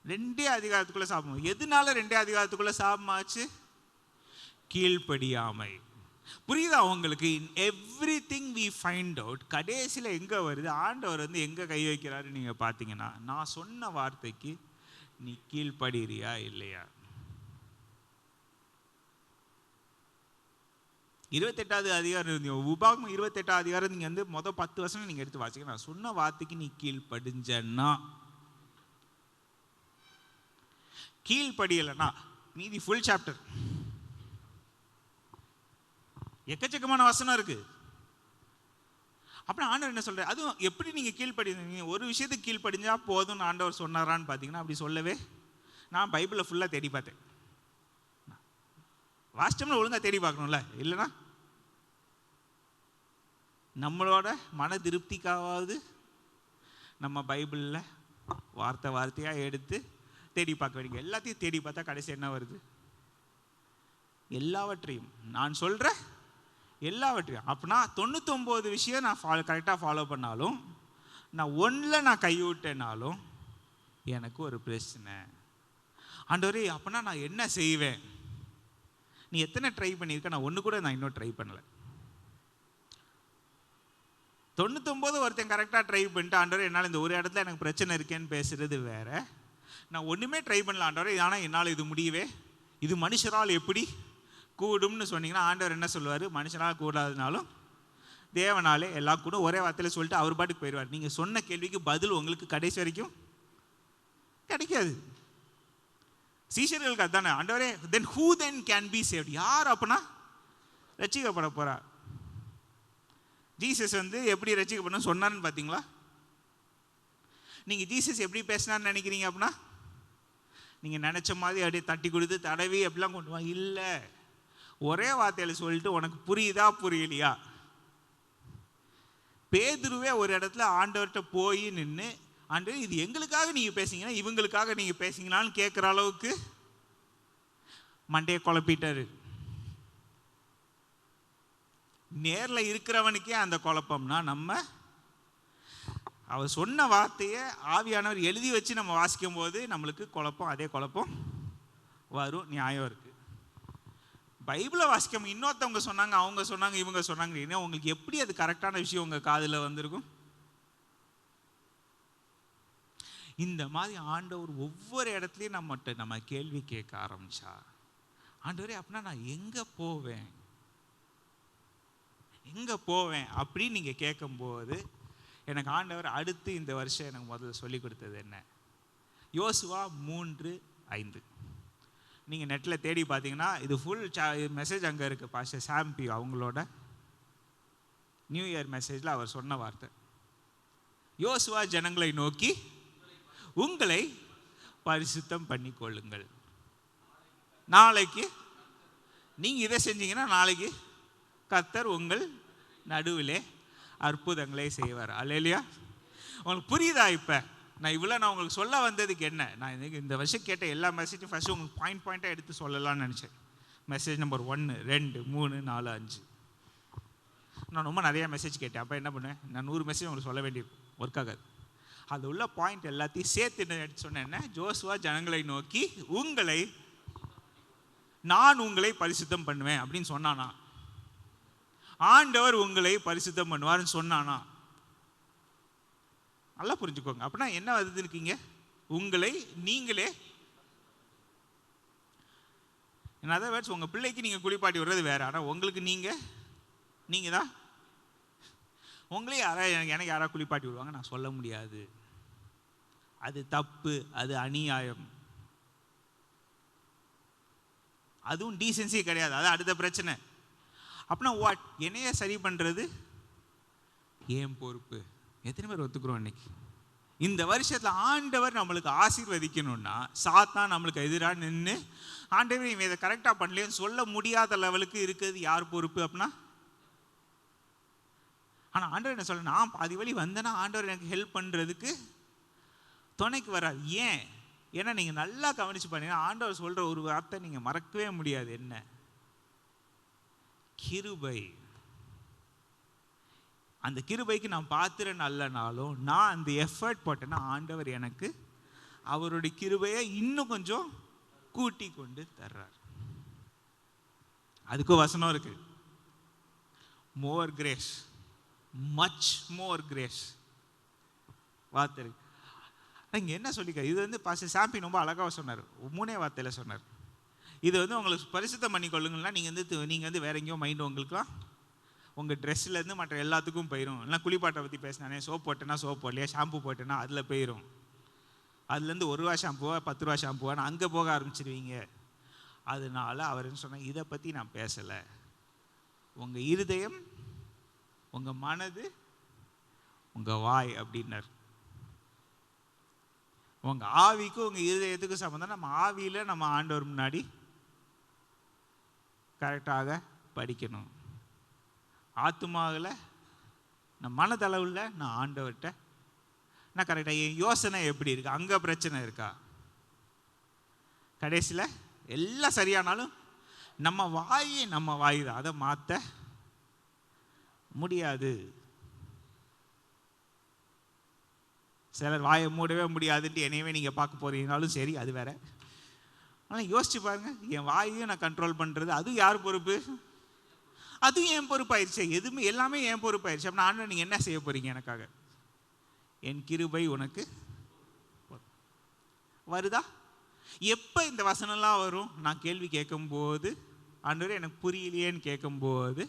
S2: 2 அதிகாரத்துக்குள்ள சாபம். எதனால 2 அதிகாரத்துக்குள்ள சாபமாச்சு? கீழ்ப்படியாமை. புரியுதா உங்களுக்கு? In everything we find out, கடைசியில் எங்கே வருது? ஆண்டவர் எங்கே கை வைக்கிறாரு நீங்கள் பார்த்தீங்கன்னா, நான் சொன்ன வார்த்தைக்கு நீ கீழ்ப்படுறியா இல்லையா? 28வது அதிகாரம், உபாகமம் 28வது அதிகாரம் நீங்கள் மொதல் 10 வருஷம் நீங்கள் எடுத்து வாசிக்க, நான் சொன்ன வார்த்தைக்கு நீ கீழ்ப்படிஞ்சன்னா
S3: கீழ்ப்படியலைன்னா மீதி ஃபுல் சாப்டர் எக்கச்சக்கமான வசனம் இருக்கு. அப்புறம் ஆண்டவர் என்ன சொல்றாரு, அதுவும் எப்படி நீங்க கீழ்ப்படி ஒரு விஷயத்துக்கு கீழ்ப்படிஞ்சா போதும்னு ஆண்டவர் சொன்னாரான்னு பார்த்தீங்கன்னா அப்படி சொல்லவே. நான் பைபிளை ஃபுல்லாக தேடி பார்த்தேன். வாஸ்டம்ல ஒழுங்காக தேடி பார்க்கணும்ல, இல்லைன்னா நம்மளோட மன திருப்திக்காவது நம்ம பைபிளில் வார்த்தை வார்த்தையாக எடுத்து தேடி பார்க்க வேண்டிய எல்லாத்தையும் தேடி பார்த்தா கடைசி என்ன வருது? எல்லாவற்றையும் நான் சொல்கிற எல்லாவற்றையும். அப்படின்னா 99 விஷயம் நான் கரெக்டாக ஃபாலோ பண்ணாலும், நான் ஒன்றில் நான் கைவிட்டேனாலும் எனக்கு ஒரு பிரச்சனை. ஆண்டவரே அப்படின்னா நான் என்ன செய்வேன்? நீ எத்தனை ட்ரை பண்ணியிருக்க? நான் ஒன்று கூட நான் இன்னும் ட்ரை பண்ணலை. 99 ஒருத்தன் கரெக்டாக ட்ரை பண்ணிட்டு, ஆண்டவரே என்னால் இந்த ஒரு இடத்துல எனக்கு பிரச்சனை இருக்கேன்னு பேசுறது வேற. நான் ஒன்றுமே ட்ரை பண்ணல ஆண்டவரே, ஆனால் என்னால் இது முடியவே, இது மனுஷரால் எப்படி கூடும்னு சொன்னீங்கன்னா ஆண்டவர் என்ன சொல்லுவார்? மனுஷனால் கூடாதுனாலும் தேவனாலே எல்லாம் கூட ஒரே வார்த்தையில் சொல்லிட்டு அவர் பாட்டுக்கு போயிடுவார். நீங்கள் சொன்ன கேள்விக்கு பதில் உங்களுக்கு கடைசி வரைக்கும் கிடைக்காது. சீஷர்களுக்கு அதுதானே, ஆண்டவரே தென் who then can be saved? யார் அப்படின்னா ரட்சிக்கப்பட போகிறார்? ஜீசஸ் எப்படி ரட்சிக்கப்படணும் சொன்னார்னு பார்த்தீங்களா? நீங்கள் ஜீசஸ் எப்படி பேசினார்னு நினைக்கிறீங்க? அப்படின்னா நீங்கள் நினச்ச மாதிரி அப்படியே தட்டி கொடுத்து தடவி அப்படிலாம் கொண்டு வாங்க இல்லை. ஒரே வார்த்தையில் சொல்லிட்டு உனக்கு புரியுதா புரியலையா? பேதுருவே ஒரு இடத்துல ஆண்டவர்கிட்ட போய் நின்று, ஆண்டவர் இது எங்களுக்காக நீங்கள் பேசிங்கன்னா இவங்களுக்காக நீங்கள் பேசிங்களான்னு கேட்குற அளவுக்கு மண்டையை குழப்பிட்டாரு. நேரில் இருக்கிறவனுக்கே அந்த குழப்பம்னா நம்ம அவர் சொன்ன வார்த்தையை ஆவியானவர் எழுதி வச்சு நம்ம வாசிக்கும் போது நம்மளுக்கு குழப்பம், அதே குழப்பம் வரும். நியாயம் இருக்கு. பைபிளை வாசிக்காம இன்னொருத்தவங்க சொன்னாங்க, அவங்க சொன்னாங்க, இவங்க சொன்னாங்க, உங்களுக்கு எப்படி அது கரெக்டான விஷயம் உங்க காதில் வந்திருக்கும்? இந்த மாதிரி ஆண்டவர் ஒவ்வொரு இடத்துலையும் நம்ம கேள்வி கேட்க ஆரம்பிச்சா, ஆண்டவரே அப்படின்னா நான் எங்க போவேன் அப்படின்னு நீங்க கேட்கும்போது, எனக்கு ஆண்டவர் அடுத்து இந்த வருஷம் எனக்கு முதல்ல சொல்லி கொடுத்தது என்ன? யோசுவா 3:5. நீங்கள் நெட்டில் தேடி பார்த்தீங்கன்னா இது ஃபுல் மெசேஜ் அங்கே இருக்குது. பாஸ்டர் சாம்பி அவங்களோட நியூ இயர் மெசேஜில் அவர் சொன்ன வார்த்தை, யோசுவா ஜனங்களை நோக்கி உங்களை பரிசுத்தம் பண்ணிக்கொள்ளுங்கள். நாளைக்கு நீங்கள் இதை செஞ்சீங்கன்னா நாளைக்கு கர்த்தர் உங்கள் நடுவிலே அற்புதங்களை செய்வார். அல்லேலூயா. உங்களுக்கு புரியுதா? இப்போ நான் உங்களுக்கு சொல்ல வந்ததுக்கு என்ன, நான் இந்த வருஷம் கேட்ட எல்லா மெசேஜும் ஃபஸ்ட்டு உங்களுக்கு பாயிண்டாக எடுத்து சொல்லலாம்னு நினச்சேன். Message number 1, 2, 3, 4, 5. நான் ரொம்ப நிறையா மெசேஜ் கேட்டேன். அப்போ என்ன பண்ணுவேன், நான் 100 மெசேஜ் உங்களுக்கு சொல்ல வேண்டியிருக்கும், ஒர்க் ஆகாது. அது உள்ள பாயிண்ட் எல்லாத்தையும் சேர்த்து எடுத்து சொன்னேன். என்ன? ஜோசுவா ஜனங்களை நோக்கி நான் உங்களை பரிசுத்தம் பண்ணுவேன் அப்படின்னு சொன்னானா? ஆண்டவர் உங்களை பரிசுத்தம் பண்ணுவார்னு சொன்னானா? நல்லா புரிஞ்சுக்கோங்க. அப்படின்னா என்ன வருது இருக்கீங்க? உங்களை நீங்களே, in other words, உங்க பிள்ளைக்கு நீங்க குளிப்பாட்டி விடுறது வேற, ஆனால் உங்களுக்கு நீங்க தான் உங்களே எனக்கு யாரா குளிப்பாட்டி விடுவாங்க நான் சொல்ல முடியாது. அது தப்பு, அது அநியாயம், அதுவும் டீசென்சி கிடையாது. அது அடுத்த பிரச்சனை. அப்படின்னா வாட்? என்னைய சரி பண்ணுறது ஏன் பொறுப்பு? எத்தனை பேர் ஒத்துக்கிறோம்? இன்னைக்கு இந்த வருஷத்தில் ஆண்டவர் நம்மளுக்கு ஆசீர்வதிக்கணும்னா சாத்தான் நம்மளுக்கு எதிராக நின்று ஆண்டவர் இவன் இதை கரெக்டாக பண்ணலைன்னு சொல்ல முடியாத லெவலுக்கு இருக்கிறது யார் பொறுப்பு? அப்படின்னா ஆனால் ஆண்டவர் என்ன சொல்ல, நான் பாதி வழி வந்தேன்னா ஆண்டவர் எனக்கு ஹெல்ப் பண்ணுறதுக்கு துணைக்கு வராது. ஏன்? ஏன்னா நீங்கள் நல்லா கவனிச்சு பண்ணீங்கன்னா ஆண்டவர் சொல்கிற ஒரு வார்த்தை நீங்கள் மறக்கவே முடியாது. என்ன? கிருபை. அந்த கிருபைக்கு நான் பாத்திரம் நல்லனாலும் நான் அந்த எஃபர்ட் போட்டேன்னா ஆண்டவர் எனக்கு அவருடைய கிருபையை இன்னும் கொஞ்சம் கூட்டி கொண்டு தர்றார். அதுக்கு வசனம் இருக்கு, மோர் கிரேஸ், மச் மோர் கிரேஸ் வார்த்தை இருக்கு. இங்கே என்ன சொல்லிக்க, இது பாஸ்டர் சாம்பி ரொம்ப அழகாக சொன்னார், 3 வார்த்தையில் சொன்னார். இது உங்களுக்கு பரிசுத்தம் பண்ணி கொள்ளுங்கன்னா நீங்கள் வேற எங்கேயோ மைண்டு உங்களுக்குலாம் உங்கள் ட்ரெஸ்லேருந்து மற்ற எல்லாத்துக்கும் போயிடும். இல்லை குளிப்பாட்டை பற்றி பேசினானே, சோப் போட்டேன்னா சோப் போடலையா, ஷாம்பு போட்டேன்னா அதில் போயிடும். அதுலேருந்து 1 ரூபா ஷாம்புவா 10 ரூபா ஷாம்புவான்னு அங்கே போக ஆரம்பிச்சிருவீங்க. அதனால அவர் என்ன சொன்னாங்க, இதை பற்றி நான் பேசலை. உங்கள் இருதயம், உங்கள் மனது, உங்கள் வாய் அப்படின்னார். உங்கள் ஆவிக்கும் உங்கள் இருதயத்துக்கும் சம்மந்தம். நம்ம ஆவியில் நம்ம ஆண்டவர் முன்னாடி கரெக்டாக படிக்கணும். ஆத்துமாவில் நான் மனதளவில் நான் ஆண்டவர்கிட்ட நான் கரெக்டாக என் யோசனை எப்படி இருக்கு, அங்கே பிரச்சனை இருக்கா? கடைசியில் எல்லாம் சரியானாலும் நம்ம வாய் தான், அதை மாற்ற முடியாது. சிலர் வாயை மூடவே முடியாதுன்ட்டு என்னையவே நீங்கள் பார்க்க போறீங்கனாலும் சரி, அது வேற. ஆனால் யோசிச்சு பாருங்க, என் வாயையும் நான் கண்ட்ரோல் பண்ணுறது அதுவும் யார் பொறுப்பு? அதுவும் என் பொறுப்பாயிருச்சு. எதுவுமே எல்லாமே என் பொறுப்பாயிருச்சு. அப்படின்னா ஆண்டவர் நீங்கள் என்ன செய்ய போறீங்க எனக்காக? என் கிருபை உனக்கு வருதா? எப்போ இந்த வசனம்லாம் வரும்? நான் கேள்வி கேட்கும்போது, ஆண்டவர் எனக்கு புரியலையேன்னு கேட்கும்போது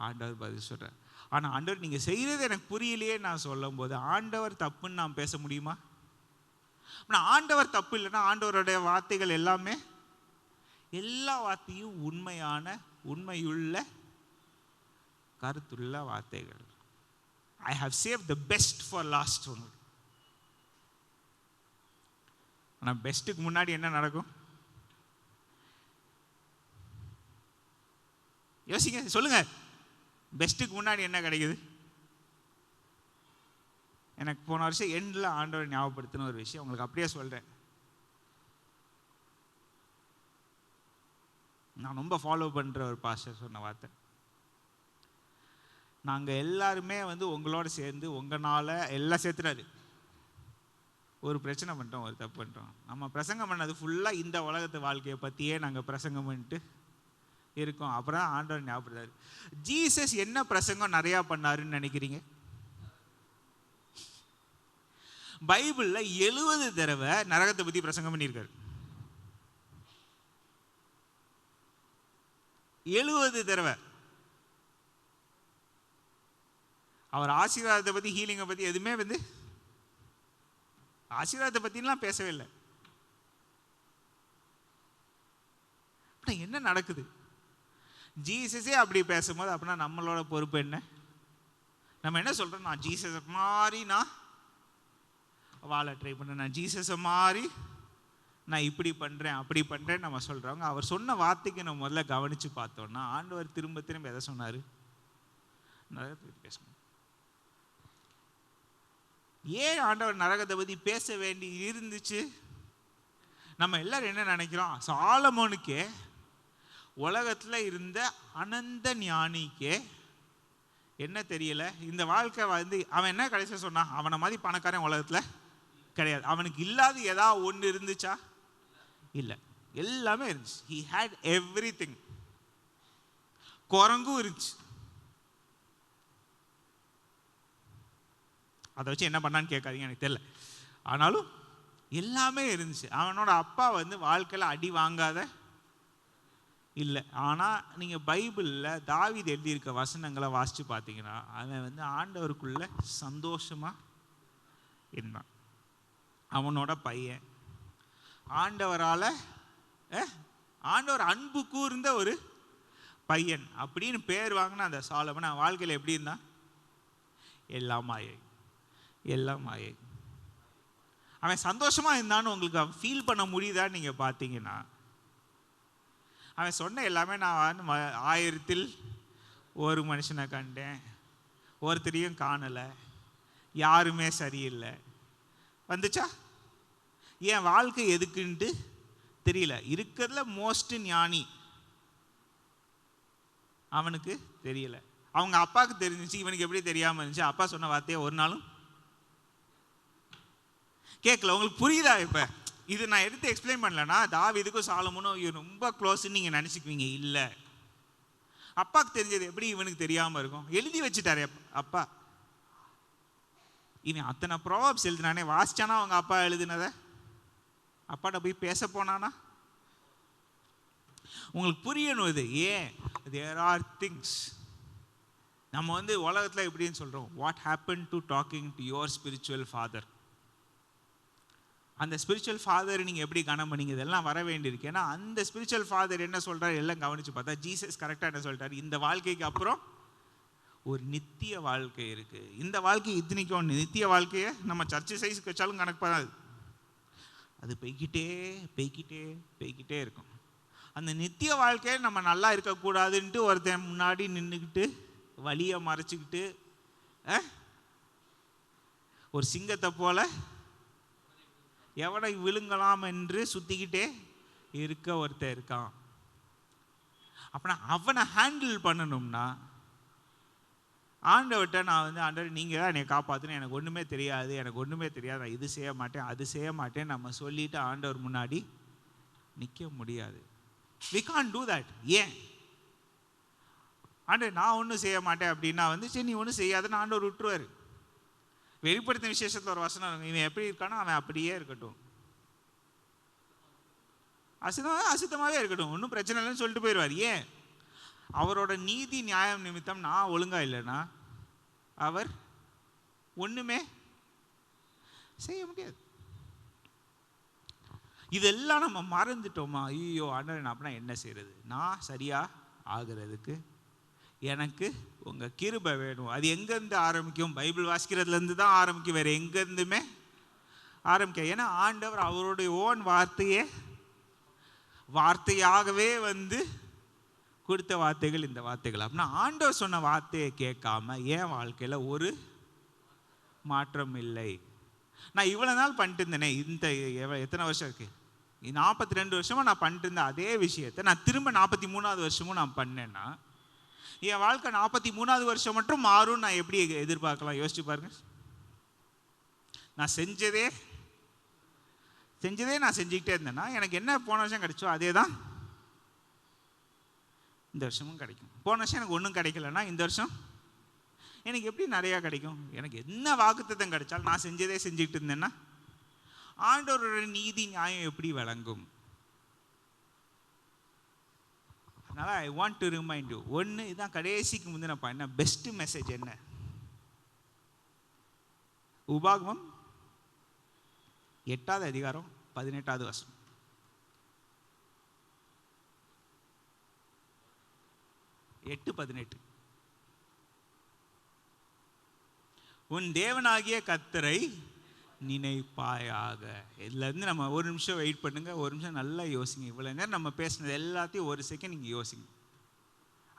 S3: ஆண்டவர் பதில் சொல்கிறார். ஆனால் ஆண்டவர் நீங்கள் செய்கிறது எனக்கு புரியலையே நான் சொல்லும் போது ஆண்டவர் தப்புன்னு நான் பேச முடியுமா? ஆனால் ஆண்டவர் தப்பு இல்லைன்னா ஆண்டவருடைய வார்த்தைகள் எல்லாமே, எல்லா வார்த்தையும் உண்மையுள்ள கருத்துள்ள வார்த்தைகள். I have saved the best for last one. ஆனால் பெஸ்ட்டுக்கு முன்னாடி என்ன நடக்கும் யோசிங்க, சொல்லுங்க. பெஸ்ட்டுக்கு முன்னாடி என்ன கிடைக்குது? எனக்கு போன வருஷம் எண்டில் ஆண்டவர் ஞாபகப்படுத்தின ஒரு விஷயம் உங்களுக்கு அப்படியே சொல்கிறேன். நான் ரொம்ப ஃபாலோ பண்ணுற ஒரு பாஸ்டர் சொன்ன வார்த்தை, நாங்கள் எல்லாருமே உங்களோட சேர்ந்து உங்களால் எல்லாம் சேர்த்துறாரு. ஒரு பிரச்சனை பண்ணிட்டோம், ஒரு தப்பு பண்ணிட்டோம். நம்ம பிரசங்கம் பண்ணது ஃபுல்லாக இந்த உலகத்து வாழ்க்கையை பற்றியே நாங்கள் பிரசங்கம் பண்ணிட்டு இருக்கோம். அப்புறம் ஆண்டவர் ஞாபகப்படுத்தாரு, ஜீசஸ் என்ன பிரசங்கம் நிறையா பண்ணாருன்னு நினைக்கிறீங்க? பைபிளில் 70 தடவை நரகத்தை பற்றி பிரசங்கம் பண்ணியிருக்காரு. 70 தடவை. அவர் ஆசீர்வாதத்தை பற்றி, ஹீலிங்கை பற்றி எதுவுமே ஆசீர்வாதத்தை பற்றிலாம் பேசவே இல்லை. என்ன நடக்குது? ஜீசஸே அப்படி பேசும்போது அப்படின்னா நம்மளோட பொறுப்பு என்ன? நம்ம என்ன சொல்கிறோம்? நான் ஜீசஸை மாதிரி நான் வாழ ட்ரை பண்ணுறேன், நான் ஜீசஸை மாதிரி நான் இப்படி பண்ணுறேன் அப்படி பண்ணுறேன்னு நம்ம சொல்கிறவங்க. அவர் சொன்ன வார்த்தைக்கு நம்ம முதல்ல கவனித்து பார்த்தோன்னா ஆண்டவர் திரும்ப திரும்ப எதை சொன்னார்? நரகத்தை பேசணும். ஏன் ஆண்டவர் நரகத்தை பற்றி பேச வேண்டி இருந்துச்சு? நம்ம எல்லாரும் என்ன நினைக்கிறோம்? சாலமோனுக்கே, உலகத்தில் இருந்த அனந்த ஞானிக்கே என்ன தெரியல? இந்த வாழ்க்கை அவன் என்ன கடைசியாக சொன்னான்? அவனை மாதிரி பணக்காரன் உலகத்தில் கிடையாது. அவனுக்கு இல்லாத ஏதாவது ஒன்று இருந்துச்சா? இல்லை, எல்லாமே இருந்துச்சு. he had everything. குரங்கும் இருந்துச்சு. அதை வச்சு என்ன பண்ணான்னு கேட்காதீங்க, எனக்கு தெரியல. ஆனாலும் எல்லாமே இருந்துச்சு. அவனோட அப்பா வாழ்க்கையில் அடி வாங்காத இல்லை. ஆனால் நீங்கள் பைபிளில் தாவீது எழுதியிருக்க வசனங்களை வாசித்து பார்த்தீங்கன்னா அவன் ஆண்டவருக்குள்ள சந்தோஷமாக இருந்தான். அவனோட பையன் ஆண்டவர் அன்பு கூர்ந்த ஒரு பையன் அப்படின்னு பேர் வாங்கின அந்த சாலமன் வாழ்க்கையில் எப்படி இருந்தான்? எல்லாம் மாயை. அவன் சந்தோஷமாக இருந்தான்னு உங்களுக்கு ஃபீல் பண்ண முடியுதான்னு நீங்கள் பார்த்தீங்கன்னா, அவன் சொன்ன எல்லாமே, நான் 1000 ஒரு மனுஷனை கண்டேன், ஒருத்தரையும் காணலை, யாருமே சரியில்லை வந்துச்சா? என் வாழ்க்கை எதுக்குன்ட்டு தெரியல. இருக்கிறதுல மோஸ்ட் ஞானி அவனுக்கு தெரியல. அவங்க அப்பாவுக்கு தெரிஞ்சிச்சு, இவனுக்கு எப்படி தெரியாமல் இருந்துச்சு? அப்பா சொன்ன வார்த்தையை ஒரு நாளும் கேட்கல. உங்களுக்கு புரியுதா? இப்போ இது நான் எடுத்து எக்ஸ்பிளைன் பண்ணலன்னா தாவீதுக்கும் சாலமோனும் ரொம்ப க்ளோஸ்ன்னு நீங்கள் நினச்சிக்குவீங்க. இல்லை, அப்பாவுக்கு தெரிஞ்சது எப்படி இவனுக்கு தெரியாமல் இருக்கும்? எழுதி வச்சுட்டாரு அப்பா. இவன் அத்தனை ப்ரோவப்ஸ் எழுதினானே, வாசிச்சானா அவங்க அப்பா எழுதினதை? அப்பாட்ட போய் பேச போனானா? உங்களுக்கு புரியணும் இது. ஏன்? தேர் ஆர் திங்ஸ் நம்ம உலகத்தில் எப்படின்னு சொல்கிறோம், what happen to talking to your spiritual father? அந்த ஸ்பிரிச்சுவல் ஃபாதர் நீங்கள் எப்படி கனம் பண்ணீங்க, இதெல்லாம் வர வேண்டியிருக்கு. ஏன்னா அந்த ஸ்பிரிச்சுவல் ஃபாதர் என்ன சொல்கிறார் எல்லாம் கவனித்து பார்த்தா ஜீசஸ் கரெக்டாக என்ன சொல்லிட்டார், இந்த வாழ்க்கைக்கு அப்புறம் ஒரு நித்திய வாழ்க்கை இருக்குது. இந்த வாழ்க்கை இத்தனைக்கும் நித்திய வாழ்க்கையை நம்ம சர்ச்சை சைஸுக்கு வச்சாலும் கணக்கு பண்ணாது. அது போய்கிட்டே இருக்கும். அந்த நித்திய வாழ்க்கையை நம்ம நல்லா இருக்கக்கூடாதுன்ட்டு ஒருத்தன் முன்னாடி நின்றுக்கிட்டு வலியை மறைச்சிக்கிட்டு ஒரு சிங்கத்தை போல எவனை விழுங்கலாம் என்று சுற்றிக்கிட்டே இருக்க ஒருத்தன் இருக்கான். அப்படின்னா அவனை ஹேண்டில் பண்ணணும்னா ஆண்டவர்கிட்ட நான் ஆண்டவர் நீங்கள் தான் என்னை காப்பாற்றணும், எனக்கு ஒன்றுமே தெரியாது, நான் இது செய்ய மாட்டேன் அது செய்ய மாட்டேன் நம்ம சொல்லிட்டு ஆண்டவர் முன்னாடி நிற்க முடியாது. we can't do that. ஏன் ஆண்டவர் நான் ஒன்றும் செய்ய மாட்டேன் அப்படின்னா சரி நீ ஒன்றும் செய்யாதுன்னு ஆண்டவர் விட்டுருவார். வெளிப்படுத்தின விசேஷத்தில் ஒரு வசனம், இவன் எப்படி இருக்கானோ அவன் அப்படியே இருக்கட்டும், அசுத்தமாகவே இருக்கட்டும், ஒன்றும் பிரச்சனை இல்லைன்னு சொல்லிட்டு போயிடுவார். ஏன்? அவரோட நீதி நியாயம் நிமித்தம் நான் ஒழுங்கா இல்லைன்னா அவர் ஒன்றுமே செய்ய முடியாது. இதெல்லாம் நம்ம மறந்துட்டோமா? ஐயோ ஆண்டவரே அப்படின்னா என்ன செய்யறது, நான் சரியா ஆகிறதுக்கு எனக்கு உங்கள் கிருபை வேணும். அது எங்கேருந்து ஆரம்பிக்கும்? பைபிள் வாசிக்கிறதுலேருந்து தான் ஆரம்பிக்கும், வேறு எங்கேருந்துமே ஆரம்பிக்க. ஏன்னா ஆண்டவர் அவருடைய ஓன் வார்த்தையாகவே கொடுத்த வார்த்தைகள் இந்த வார்த்தைகள். அப்படின்னா ஆண்டவர் சொன்ன வார்த்தையை கேட்காம என் வாழ்க்கையில் ஒரு மாற்றம் இல்லை. நான் இவ்வளோ நாள் பண்ணிட்டு இருந்தேனே, இந்த எத்தனை வருஷம் இருக்கு, 42 வருஷமாக நான் பண்ணிட்டு இருந்த அதே விஷயத்தை நான் திரும்ப 43வது வருஷமும் நான் பண்ணேன்னா என் வாழ்க்கை 43வது வருஷம் மட்டும் மாறும் நான் எப்படி எதிர்பார்க்கலாம்? யோசிச்சு பாருங்க. நான் செஞ்சதே நான் செஞ்சுக்கிட்டே இருந்தேன்னா எனக்கு என்ன போன வருஷம் கிடைச்சோ அதே தான் இந்த வருஷமும் கிடைக்கும். போன வருஷம் எனக்கு ஒன்றும் கிடைக்கலன்னா இந்த வருஷம் எனக்கு எப்படி நிறையா கிடைக்கும்? எனக்கு என்ன வாக்குத்தத்தம் கிடைச்சாலும் நான் செஞ்சதே செஞ்சுக்கிட்டு இருந்தேன்னா ஆண்டவரோட நீதி நியாயம் எப்படி விளங்கும்? அதனால் I want to remind you, ஒன்று இதுதான் கடைசிக்கு முந்தின என்ன பெஸ்ட் மெசேஜ் என்ன? உபாகமம் 8வது அதிகாரம் 18வது வசனம். எட்டு 18. உன் தேவனாகிய கர்த்தரை நினைப்பாயாக. இதுலேருந்து நம்ம ஒரு நிமிஷம் வெயிட் பண்ணுங்க, ஒரு நிமிஷம் நல்லா யோசிங்க. இவ்வளோ நேரம் நம்ம பேசினது எல்லாத்தையும் ஒரு செகண்ட் நீங்கள் யோசிங்க.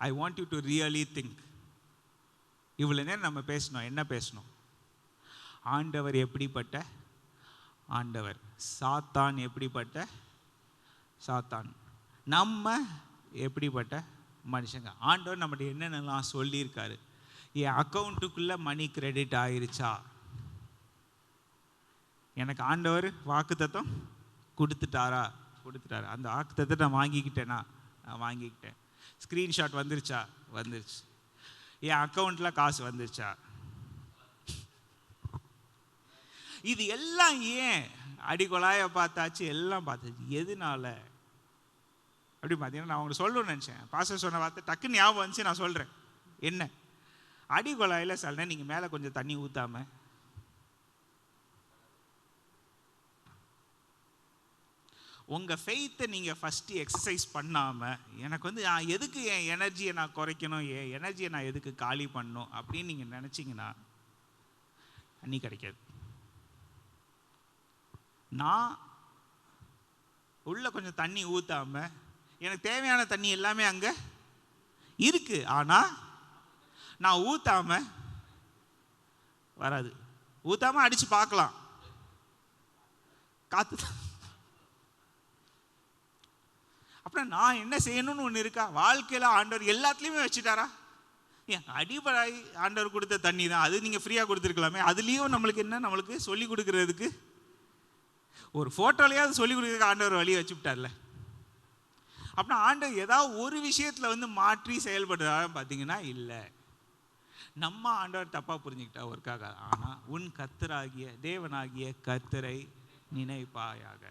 S3: I want you to really think. இவ்வளோ நேரம் நம்ம பேசணும், என்ன பேசணும்? ஆண்டவர் எப்படிப்பட்ட ஆண்டவர், சாத்தான் எப்படிப்பட்ட சாத்தான், நம்ம எப்படிப்பட்ட மனுஷங்க. ஆண்டவர் நம்மகிட்ட என்னென்னலாம் சொல்லியிருக்காரு. என் அக்கௌண்ட்டுக்குள்ளே மணி கிரெடிட் ஆயிருச்சா? எனக்கு ஆண்டவர் வாக்குத்தத்தம் கொடுத்துட்டாரா? கொடுத்துட்டாரு. அந்த வாக்குத்தத்தத்தை நான் வாங்கிக்கிட்டேனா? நான் வாங்கிக்கிட்டேன். ஸ்க்ரீன்ஷாட் வந்துருச்சா? வந்துருச்சு. என் அக்கௌண்ட்டில் காசு வந்துருச்சா? இது எல்லாம் ஏன்? அடிக்கொலாய பார்த்தாச்சு, எல்லாம் பார்த்தாச்சு. எதுனால அப்படி பார்த்தீங்கன்னா நான் உங்களுக்கு சொல்லணும்னு நினச்சேன். பாஸ்டர் சொன்ன வார்த்தை டக்குன்னு ஞாபகம் வந்துச்சு, நான் சொல்கிறேன். என்ன? அடிக்கொலாயில் சொல்கிறேன், நீங்கள் மேலே கொஞ்சம் தண்ணி ஊற்றாமல் உங்கள் ஃபெய்த்தை நீங்கள் ஃபஸ்ட்டு எக்ஸசைஸ் பண்ணாமல் எனக்கு எதுக்கு என் எனர்ஜியை நான் குறைக்கணும், என் எனர்ஜியை நான் எதுக்கு காலி பண்ணணும் அப்படின்னு நீங்கள் நினச்சிங்கன்னா தண்ணி கிடைக்காது. நான் உள்ள கொஞ்சம் தண்ணி ஊற்றாமல் எனக்கு தேவையான தண்ணி எல்லாமே அங்கே இருக்குது, ஆனால் நான் ஊற்றாமல் வராது. ஊற்றாமல் அடித்து பார்க்கலாம், காற்று. அப்புறம் நான் என்ன செய்யணும்னு ஒன்று இருக்கா? வாழ்க்கையில் ஆண்டவர் எல்லாத்துலேயுமே வச்சுட்டாரா? ஏன் அடிப்படாய் ஆண்டவர் கொடுத்த தண்ணி தான், அது நீங்கள் ஃப்ரீயாக கொடுத்துருக்கலாமே. அதுலேயும் நம்மளுக்கு என்ன, நம்மளுக்கு சொல்லி கொடுக்குறதுக்கு ஒரு ஃபோட்டோலையாவது சொல்லி கொடுக்குறதுக்கு ஆண்டவர் வழியை வச்சுவிட்டார்ல. அப்படின்னா ஆண்டவர் ஏதாவது ஒரு விஷயத்தில் மாற்றி செயல்படுறதா பார்த்தீங்கன்னா இல்லை. நம்ம ஆண்டவர் தப்பாக புரிஞ்சுக்கிட்டா ஒருக்காக. ஆனால் உன் கர்த்தராகிய தேவனாகிய கர்த்தரை நினைப்பாயாக.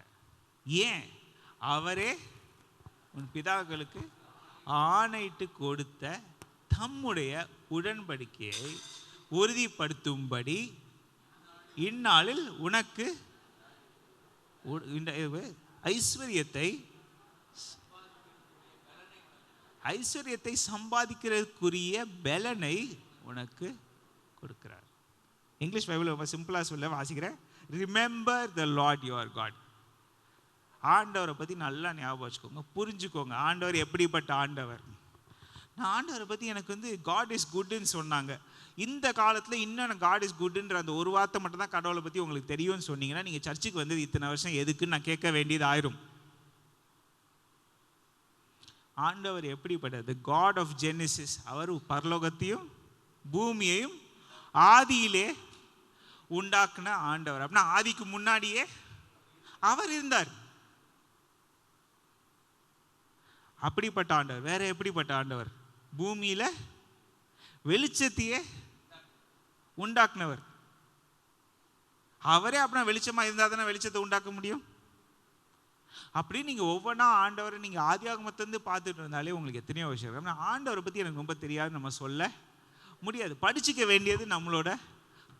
S3: ஏன்? அவரே உன் பிதாக்களுக்கு ஆணையிட்டு கொடுத்த தம்முடைய உடன்படிக்கையை உறுதிப்படுத்தும்படி இந்நாளில் உனக்கு ஐஸ்வர்யத்தை சம்பாதிக்கிறதுக்குரிய பலனை உனக்கு கொடுக்கிறார். இங்கிலீஷ் பைபிள் ரொம்ப சிம்பிளாக சொல்ல வாசிக்கிறேன். Remember the Lord your God. ஆண்டவரை பற்றி நல்லா ஞாபகம் வச்சுக்கோங்க, புரிஞ்சுக்கோங்க. ஆண்டவர் எப்படிப்பட்ட ஆண்டவர். நான் ஆண்டவரை பற்றி எனக்கு வந்து காட் இஸ் குட்னு சொன்னாங்க. இந்த காலத்தில் இன்னும் காட் இஸ் குட்ன்ற அந்த ஒரு வார்த்தை மட்டும் தான் கடவுளை பற்றி உங்களுக்கு தெரியும்னு சொன்னீங்கன்னா நீங்கள் சர்ச்சுக்கு வந்தது இத்தனை வருஷம் எதுக்குன்னு நான் கேட்க வேண்டியது ஆயிரும். ஆண்டவர் எப்படிப்பட்டது? God of Genesis. அவர் பரலோகத்தையும் பூமியையும் ஆதியிலே உண்டாக்குன ஆண்டவர். அப்படின்னா ஆதிக்கு முன்னாடியே அவர் இருந்தார். அப்படிப்பட்ட ஆண்டவர். வேற எப்படிப்பட்ட ஆண்டவர்? பூமியில வெளிச்சத்தையே உண்டாக்குனவர். அவரே அப்படின்னா வெளிச்சமா இருந்தா தானே வெளிச்சத்தை உண்டாக்க முடியும். அப்படி நீங்க ஒவ்வொன்றா ஆண்டவரை நீங்க ஆதியாகமத்திலிருந்து பார்த்துட்டு இருந்தாலே உங்களுக்கு எத்தனையோ விஷயம். ஆண்டவரை பத்தி எனக்கு ரொம்ப தெரியாது நம்ம சொல்ல முடியாது. படிச்சுக்க வேண்டியது நம்மளோட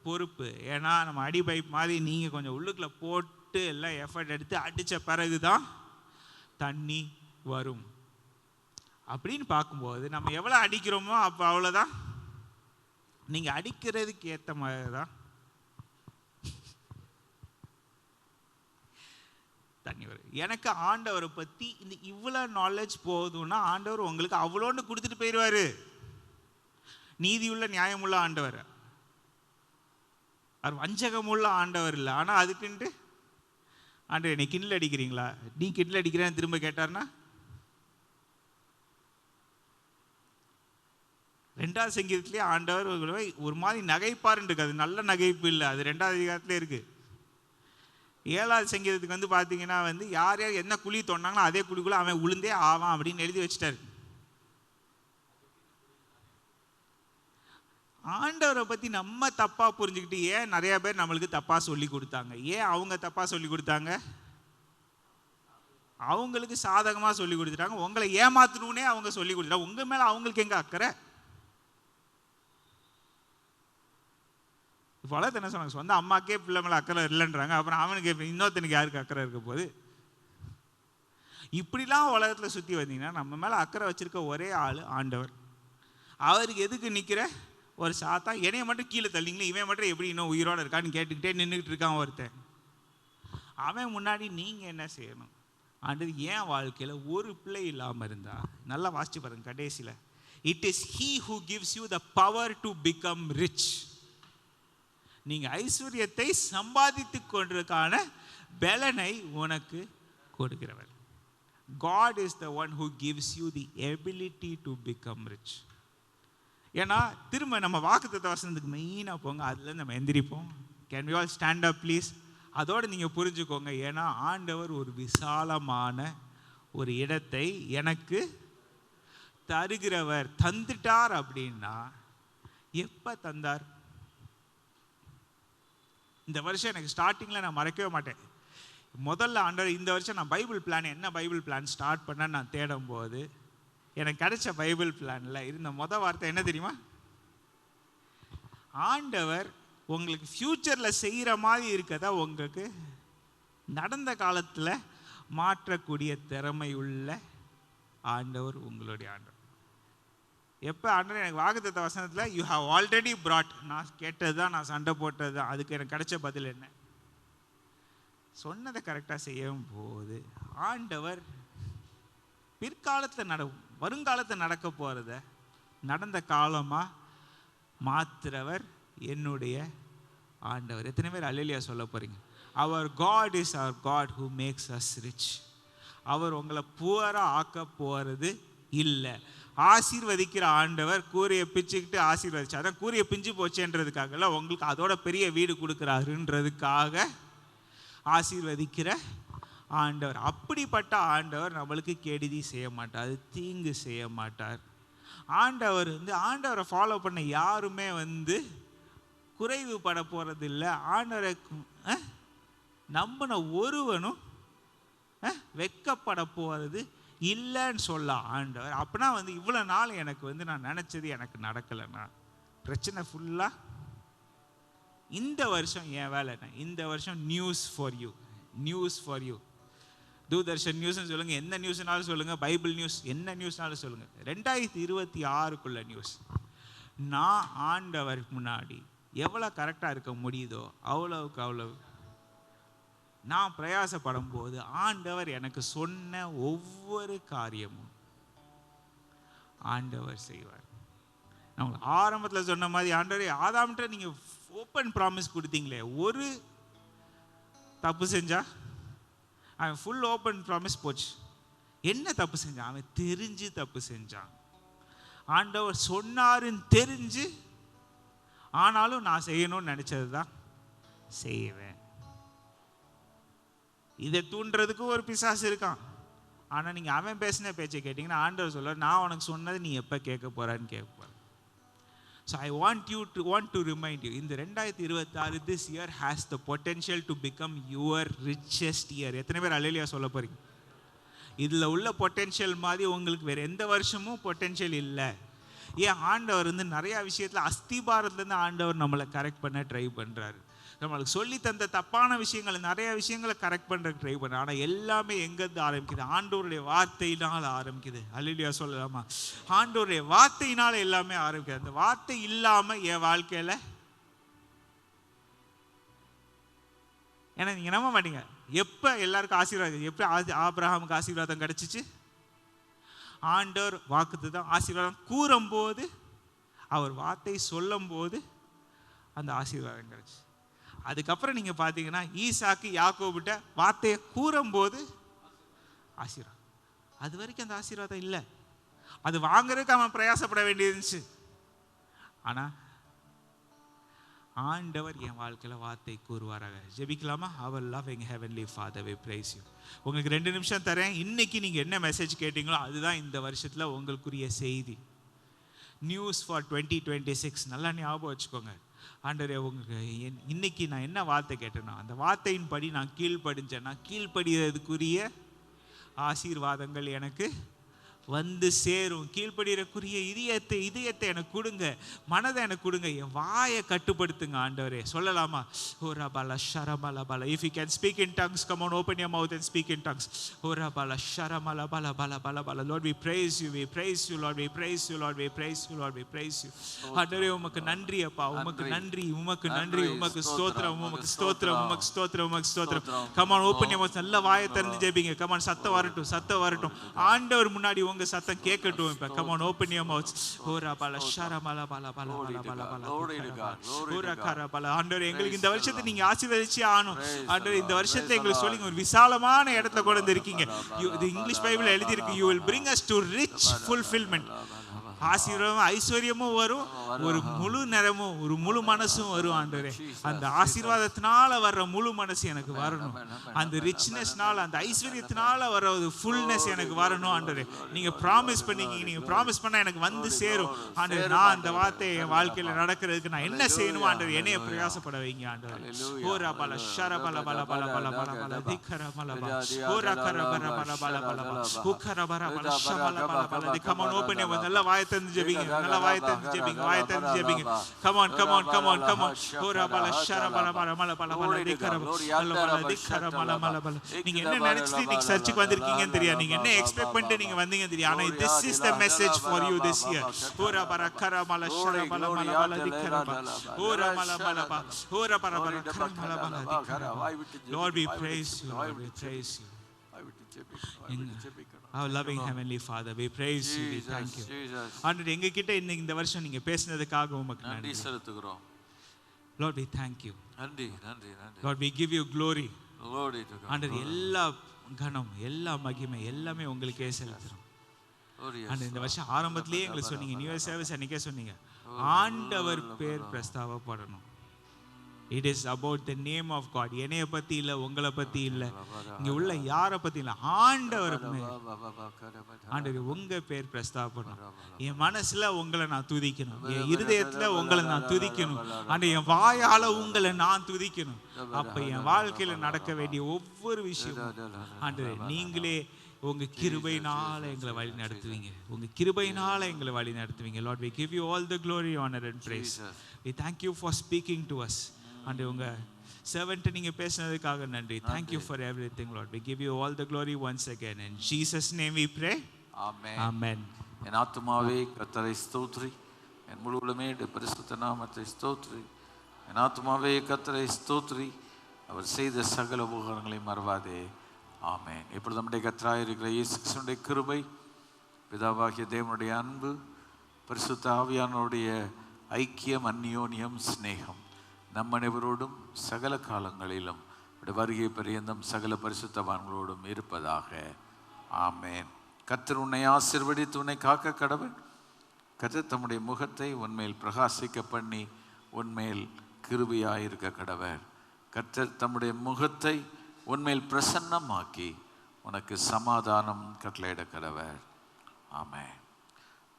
S3: பொறுப்பு. ஏன்னா நம்ம அடி பைப் மாதிரி நீங்கள் கொஞ்சம் உள்ளுக்குள்ள போட்டு எல்லாம் எஃபர்ட் எடுத்து அடித்த பிறகு தான் தண்ணி வரும். அப்படின்னு பார்க்கும்போது நம்ம எவ்வளோ அடிக்கிறோமோ அப்போ அவ்வளோதான். நீங்கள் அடிக்கிறதுக்கு ஏற்ற மாதிரி தான் தண்ணி வரும். எனக்கு ஆண்டவரை பற்றி இந்த இவ்வளோ நாலேஜ் போதும்னா ஆண்டவர் உங்களுக்கு அவ்வளோன்னு கொடுத்துட்டு போயிடுவார். நீதியுள்ள நியாயமுள்ள ஆண்டவர். அவர் வஞ்சகமுள்ள ஆண்டவர் இல்லை. ஆனால் அதுக்குன்ட்டு ஆண்டவர் என்னை கிண்டல் அடிக்கிறீங்களா, நீ கிண்டல் அடிக்கிறேன்னு திரும்ப கேட்டார்னா 2வது சங்கீதத்திலேயே ஆண்டவர் ஒரு மாதிரி நகைப்பாருன்னு இருக்கு. அது நல்ல நகைப்பு இல்லை, அது 2வது அதிகாரத்திலே இருக்கு. 7வது சங்கீதத்துக்கு வந்து பார்த்தீங்கன்னா வந்து யார் யார் என்ன குழி தோண்டாங்களோ அதே குழிக்குள்ள அவன் உளுந்தே ஆவான் அப்படின்னு எழுதி வச்சுட்டாரு. ஆண்டவரை பற்றி நம்ம தப்பாக புரிஞ்சுக்கிட்டு ஏன் நிறைய பேர் நம்மளுக்கு தப்பாக சொல்லி கொடுத்தாங்க. ஏன் அவங்க தப்பாக சொல்லி கொடுத்தாங்க? அவங்களுக்கு சாதகமாக சொல்லி கொடுத்துட்டாங்க. உங்களை ஏமாத்தணுன்னே அவங்க சொல்லி கொடுத்துட்டாங்க. உங்கள் மேலே அவங்களுக்கு எங்கே அக்கறை? இப்போ என்ன சொன்னாங்க, சொந்த அம்மாக்கே பிள்ளை மேலே அக்கறை இல்லைன்றாங்க. அப்புறம் அவனுக்கு இன்னொருத்தனுக்கு யாருக்கு அக்கறை இருக்க போது? இப்படிலாம் உலகத்தில் சுற்றி வந்தீங்கன்னா நம்ம மேலே அக்கறை வச்சிருக்க ஒரே ஆள் ஆண்டவர். அவருக்கு எதுக்கு நிற்கிற ஒரு சாத்தா என்னைய மட்டும் கீழே தள்ளிங்களே, இவன் மட்டும் எப்படி இன்னும் உயிரோடு இருக்கான்னு கேட்டுக்கிட்டே நின்றுக்கிட்டு இருக்கான் ஒருத்தன். அவன் முன்னாடி நீங்கள் என்ன செய்யணும்? ஆண்டது ஏன் வாழ்க்கையில் ஒரு பிள்ளை இல்லாமல் இருந்தா நல்லா வாசிச்சு பாருங்க கடைசியில். It is he who gives you the power to become rich. நீங்கள் ஐஸ்வர்யத்தை சம்பாதித்து கொண்டதுக்கான பலனை உனக்கு கொடுக்கிறவர். God is the one who gives you the ability to become rich. ஏன்னா திரும்ப நம்ம வாக்குத்தத்த வசனத்துக்கு மெயினாக போங்க, அதில் நம்ம எந்திரிப்போம். Can we all stand up please? அதோடு நீங்கள் புரிஞ்சுக்கோங்க. ஏன்னா ஆண்டவர் ஒரு விசாலமான ஒரு இடத்தை எனக்கு தருகிறவர். தந்துட்டார் அப்படின்னா எப்போ தந்தார்? இந்த வருஷம் எனக்கு ஸ்டார்டிங்கில் நான் மறக்கவே மாட்டேன். முதல்ல ஆண்டவர் இந்த வருஷம் நான் பைபிள் பிளான் என்ன பைபிள் பிளான் ஸ்டார்ட் பண்ண நான் தேடும் போது எனக்கு கிடைச்ச பைபிள் பிளானில் இருந்த வார்த்தை என்ன தெரியுமா? ஆண்டவர் உங்களுக்கு ஃப்யூச்சரில் செய்கிற மாதிரி இருக்கதா உங்களுக்கு நடந்த காலத்தில் மாற்றக்கூடிய திறமை உள்ள ஆண்டவர் உங்களுடைய ஆண்டவர். எப்போ ஆண்டவர் எனக்கு வாக்குத்தத்த வசனத்தில் யூ ஹவ் ஆல்ரெடி brought, நான் கேட்டது தான், நான் சண்டை போட்டது தான், அதுக்கு எனக்கு கிடைச்ச பதில் என்ன? சொன்னதை கரெக்டாக செய்யும் போது ஆண்டவர் பிற்காலத்தில் வருங்காலத்தில் நடக்க போகிறத நடந்த காலமாக மாற்றுறவர் என்னுடைய ஆண்டவர். எத்தனை பேர் அல்லேலூயா சொல்ல போகிறீங்க? அவர் காட் இஸ் அவர் God who makes us rich. அவர் உங்களை புவராக ஆக்க போகிறது இல்லை. ஆசீர்வதிக்கிற ஆண்டவர் கூரையை பிச்சுக்கிட்டு ஆசீர்வதிச்சு, அதான் கூரையை பிஞ்சு போச்சுன்றதுக்காக இல்லை, உங்களுக்கு அதோட பெரிய வீடு கொடுக்குறாருன்றதுக்காக ஆசீர்வதிக்கிற ஆண்டவர். அப்படிப்பட்ட ஆண்டவர் நம்மளுக்கு கெடுதி செய்ய மாட்டார், தீங்கு செய்ய மாட்டார். ஆண்டவர் ஆண்டவரை ஃபாலோ பண்ண யாருமே குறைவுபட போகிறது இல்லை. ஆண்டவரை நம்பின ஒருவனும் வெட்கப்பட போகிறது இல்லைன்னு சொல்ல ஆண்டவர். அப்படின்னா இவ்வளோ நாள் எனக்கு நான் நினச்சது எனக்கு நடக்கலைன்னா பிரச்சனை ஃபுல்லாக இந்த வருஷம் என் வேலை என்ன? இந்த வருஷம் news for you. News for you. Doordarshan நியூஸ்னு சொல்லுங்கள், எந்த நியூஸ்னாலும் சொல்லுங்கள், பைபிள் நியூஸ் என்ன நியூஸ்னாலும் சொல்லுங்கள். 2026 நியூஸ். நான் ஆண்டவருக்கு முன்னாடி எவ்வளோ கரெக்டாக இருக்க முடியுதோ அவ்வளவுக்கு அவ்வளவு நான் பிரயாசப்படும் போது ஆண்டவர் எனக்கு சொன்ன ஒவ்வொரு காரியமும் ஆண்டவர் செய்வார். நான் ஆரம்பத்தில் சொன்ன மாதிரி ஆண்டவரே ஆதாம்கிட்ட நீங்கள் ஓப்பன் ப்ராமிஸ் கொடுத்தீங்களே, ஒரு தப்பு செஞ்சா அவன் ஃபுல் ஓப்பன் ப்ராமிஸ் போச்சு. என்ன தப்பு செஞ்சான்? அவன் தெரிஞ்சு தப்பு செஞ்சான். ஆண்டவர் சொன்னாருன்னு தெரிஞ்சு, ஆனாலும் நான் செய்யணும்னு நினைச்சது தான் செய்வேன். இதை தூண்டுறதுக்கு ஒரு பிசாசு இருக்கான். ஆனால் நீங்கள் அவன் பேசின பேச்சை கேட்டிங்கன்னா ஆண்டவர் சொல்ல, நான் உனக்கு சொன்னது நீ எப்போ கேட்க போறான்னு கேட்க போற. So I want to remind you, இந்த 2026 this year has the potential to become your richest year. எத்தனை பேர் அல்லேலூயா சொல்ல போறீங்க? இதில் உள்ள பொட்டென்ஷியல் மாதிரி உங்களுக்கு வேறு எந்த வருஷமும் பொட்டென்ஷியல் இல்லை. ஏன்? ஆண்டவர் நிறையா விஷயத்தில் அஸ்திபாரத்துலேருந்து ஆண்டவர் நம்மளை கரெக்ட் பண்ண ட்ரை பண்ணுறாரு. நம்மளுக்கு சொல்லி தந்த தப்பான விஷயங்களை, நிறைய விஷயங்களை கரெக்ட் பண்ணுறதுக்கு ட்ரை பண்ணுறேன். ஆனால் எல்லாமே எங்கேருந்து ஆரம்பிக்குது? ஆண்டவருடைய வார்த்தையினால் ஆரம்பிக்குது. அல்லேலூயா சொல்லலாமா? ஆண்டவருடைய வார்த்தையினால் எல்லாமே ஆரம்பிக்குது. அந்த வார்த்தை இல்லாமல் என் வாழ்க்கையில், ஏன்னா நீங்கள் நம்ப மாட்டீங்க, எப்போ எல்லாருக்கும் ஆசீர்வாதம், எப்படி ஆபிரகாமுக்கு ஆசீர்வாதம் கிடச்சிச்சு? ஆண்டவர் வாக்குதான் ஆசீர்வாதம் கூறும்போது, அவர் வார்த்தை சொல்லும் போது அந்த ஆசீர்வாதம் கிடச்சி. அதுக்கப்புறம் நீங்கள் பார்த்தீங்கன்னா ஈசாக்கு யாக்கோபிட்ட வார்த்தையை கூறும்போது ஆசீர்வாதம். அது வரைக்கும் அந்த ஆசீர்வாதம் இல்லை. அது வாங்குறதுக்கு அவன் பிரயாசப்பட வேண்டியிருந்துச்சு. ஆனால் ஆண்டவர் என் வாழ்க்கையில் வார்த்தை கூறுவாராக. ஜெபிக்கலாமா? அவர் loving heavenly father, we praise you. உங்களுக்கு 2 நிமிஷம் தரேன். இன்னைக்கு நீங்கள் என்ன மெசேஜ் கேட்டீங்களோ அதுதான் இந்த வருஷத்தில் உங்களுக்குரிய செய்தி. News for 2026. நல்லா ஞாபகம் வச்சுக்கோங்க. ஆண்டவரே, உங்களுக்கு இன்னைக்கு நான் என்ன வார்த்தை கேட்டேன்னா அந்த வார்த்தையின் படி நான் கீழ்ப்படிஞ்சேன். நான் கீழ்ப்படிகிறதுக்குரிய ஆசீர்வாதங்கள் எனக்கு வந்து சேரும். கீழ்ப்படிறக்குரிய இதயத்தை எனக்கு கொடுங்க, மனதை எனக்கு கொடுங்க, என் வாயை கட்டுப்படுத்துங்க ஆண்டவரே. சொல்லலாமா? ஓரா பாலா ஷரமலா பாலா. If you can speak in tongues, come on, open your mouth and speak in tongues. ஓரா பாலா ஷரமலா பாலா பாலா பாலா பாலா. Lord we praise you, we praise you Lord, we praise you Lord, we praise you Lord, we praise you. ஆண்டவரே, உமக்கு நன்றி அப்பா, உமக்கு நன்றி, உமக்கு நன்றி, உமக்கு ஸ்தோத்திரம், உமக்கு ஸ்தோத்திரம், உமக்கு ஸ்தோத்திரம், உமக்கு ஸ்தோத்திரம். கம் ஆன், ஓப்பன் யுவர் மவுத். நல்ல வாயை திறந்து ஜெபிங்க. கம் ஆன், சத்தம் வரட்டும், சத்தம் வரட்டும். ஆண்டவர் முன்னாடி உங்க சத்தம் கேட்கட்டும். இப்ப come on, open your mouth. ஓரா பாலா ஷரமலா பாலா பாலா பாலா பாலா பாலா. ஓரா கரா பாலா. ஆண்டவரே, எங்களுக்கு இந்த வருஷத்தை நீங்க ஆசீர்வதிச்சே ஆகணும். ஆண்டவரே, இந்த வருஷத்தை எங்களுக்கு சொல்லுங்க, ஒரு விசாலமான இடத்துல கொண்டு வந்திருக்கீங்க. இது இங்கிலீஷ் பைபிள்ல எழுதி இருக்கு, you will bring us to rich fulfillment. ஆசீர்வாதமும் ஐஸ்வர்யமும் வரும், ஒரு முழு நிறமும் ஒரு முழு மனசும் வரும். ஆண்டவரே, அந்த ஆசீர்வாதத்தினால வர்ற முழு மனசு எனக்கு வரணும். அந்த ரிச்னஸ்னால, அந்த ஐஸ்வர்யத்தினால வர ஒரு ஃபுல்னஸ் எனக்கு வரணும். ஆண்டவரே, நீங்க ப்ராமிஸ் பண்ணீங்க, நீங்க ப்ராமிஸ் பண்ணா எனக்கு வந்து சேரும். ஆண்டவரே, நான் அந்த வார்த்தையை என் வாழ்க்கையில நடக்கிறதுக்கு நான் என்ன செய்யணும்? ஆண்டவரே, என்னைய பிரயாசப்பட வைங்க. ஆண்டவரே, ஓரா பாலா ஷரபல பல பல பல பல பல திக்கர மலபா ஓரா கர பர பல பல பல பல உக்கர பர பல ஷமல பல பல. Come on, open your. நல்ல வாயை திறந்து ஜெபிங்க, நல்ல வாயை திறந்து ஜெபிங்க, வாயை திறந்து ஜெபிங்க. Come on, come on, come on, come on. ஓரா பாலா ஷரபல பல பல பல பல திக்கர பல பல திக்கர மல மல பல. நீங்க என்ன நினைச்சிட்டு நீங்க சர்ச்சுக்கு வந்திருக்கீங்கன்னு தெரியாது, நீங்க என்ன எக்ஸ்பெக்ட் பண்ணிட்டு நீங்க வந்தீங்கன்னு தெரியாது. ஆனா this is the message for you this year. ஓரா பர கர மல ஷரபல மல மல திக்கர பல ஓரா மல மல பல ஓரா பர பர கர மல மல திக்கர. Lord, we praise you, Lord, we praise you. Our loving heavenly Father, we praise you, we thank you. ஆண்டவரே, எங்க கிட்ட இன்னைக்கு இந்த வருஷம் நீங்க பேசினதுக்காக உமக்கு நன்றி செலுத்துகிறோம். Lord, we thank you. நன்றி நன்றி நன்றி. Lord, we give you glory. Glory to God. ஆண்டவரே, எல்லா கனம், எல்லா மகிமை எல்லாமே உங்களுக்கே செலுத்துறோம். ஆண்டவரே, இந்த வருஷம் ஆரம்பத்திலேயே எங்களுக்கு சொன்னீங்க, நியூ இயர் சர்வீஸ் அன்னைக்கே சொன்னீங்க, ஆண்டவர் பேர் பிரஸ்தாபப்படணும். It is about the name of God. என்னைய பத்தி இல்ல, உங்களை பத்தி இல்ல, இங்க உள்ள யாரை பத்தி இல்ல, ஆண்டவர். ஆண்டவரே, உங்க பேர் பிரஸ்தாபப்படணும். என் மனசுல உங்களை நான் துதிக்கணும், என் இருதயத்துல உங்களை நான் துதிக்கணும். ஆண்டவரே, என் வாயால உங்களை நான் துதிக்கணும். அப்ப என் வாழ்க்கையில நடக்க வேண்டிய ஒவ்வொரு விஷயமும் ஆண்டவரே நீங்களே உங்க கிருபையினால எங்களை வழி நடத்துவீங்க, உங்க கிருபையினால எங்களை வழி நடத்துவீங்க. Lord, we give you all the glory, honor and praise. We thank you for speaking to us. ஆண்டவரே, உங்க servant நீங்கள் பேசினதுக்காக நன்றி. Thank you for everything, Lord. We give you all the glory once again. In Jesus' name we pray.
S1: Amen.
S3: Amen.
S1: என் ஆத்துமாவே கர்த்தரை ஸ்தோத்திரி, என் முழு உள்ளமே பரிசுத்த நாமத்தை ஸ்தோத்திரி. என் ஆத்துமாவே கர்த்தரை ஸ்தோத்திரி, அவர் செய்த சகல உபகாரங்களை மறவாதே. ஆமென். இப்பொழுது நம்முடைய கர்த்தராய் இருக்கிற இயேசு கிறிஸ்துவினுடைய கிருபை, பிதாவாகிய தேவனுடைய அன்பு, பரிசுத்த ஆவியானவருடைய ஐக்கியம், அந்யோன்யம், சிநேகம் நம் அனைவரோடும் சகல காலங்களிலும் வருகை பரியந்தம் சகல பரிசுத்தவான்களோடும் இருப்பதாக. ஆமென். கர்த்தர் உன்னை ஆசீர்வதித்து உன்னை காக்க கடவன். கர்த்தர் தம்முடைய முகத்தை உன்மேல் பிரகாசிக்க பண்ணி உன்மேல் கிருபையாயிருக்க கடவர். கர்த்தர் தம்முடைய முகத்தை உன்மேல் பிரசன்னமாக்கி உனக்கு சமாதானம் கட்டளையிட கடவர். ஆமென்.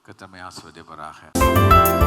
S1: கர்த்தர் நம்மை ஆசீர்வதிப்பாராக.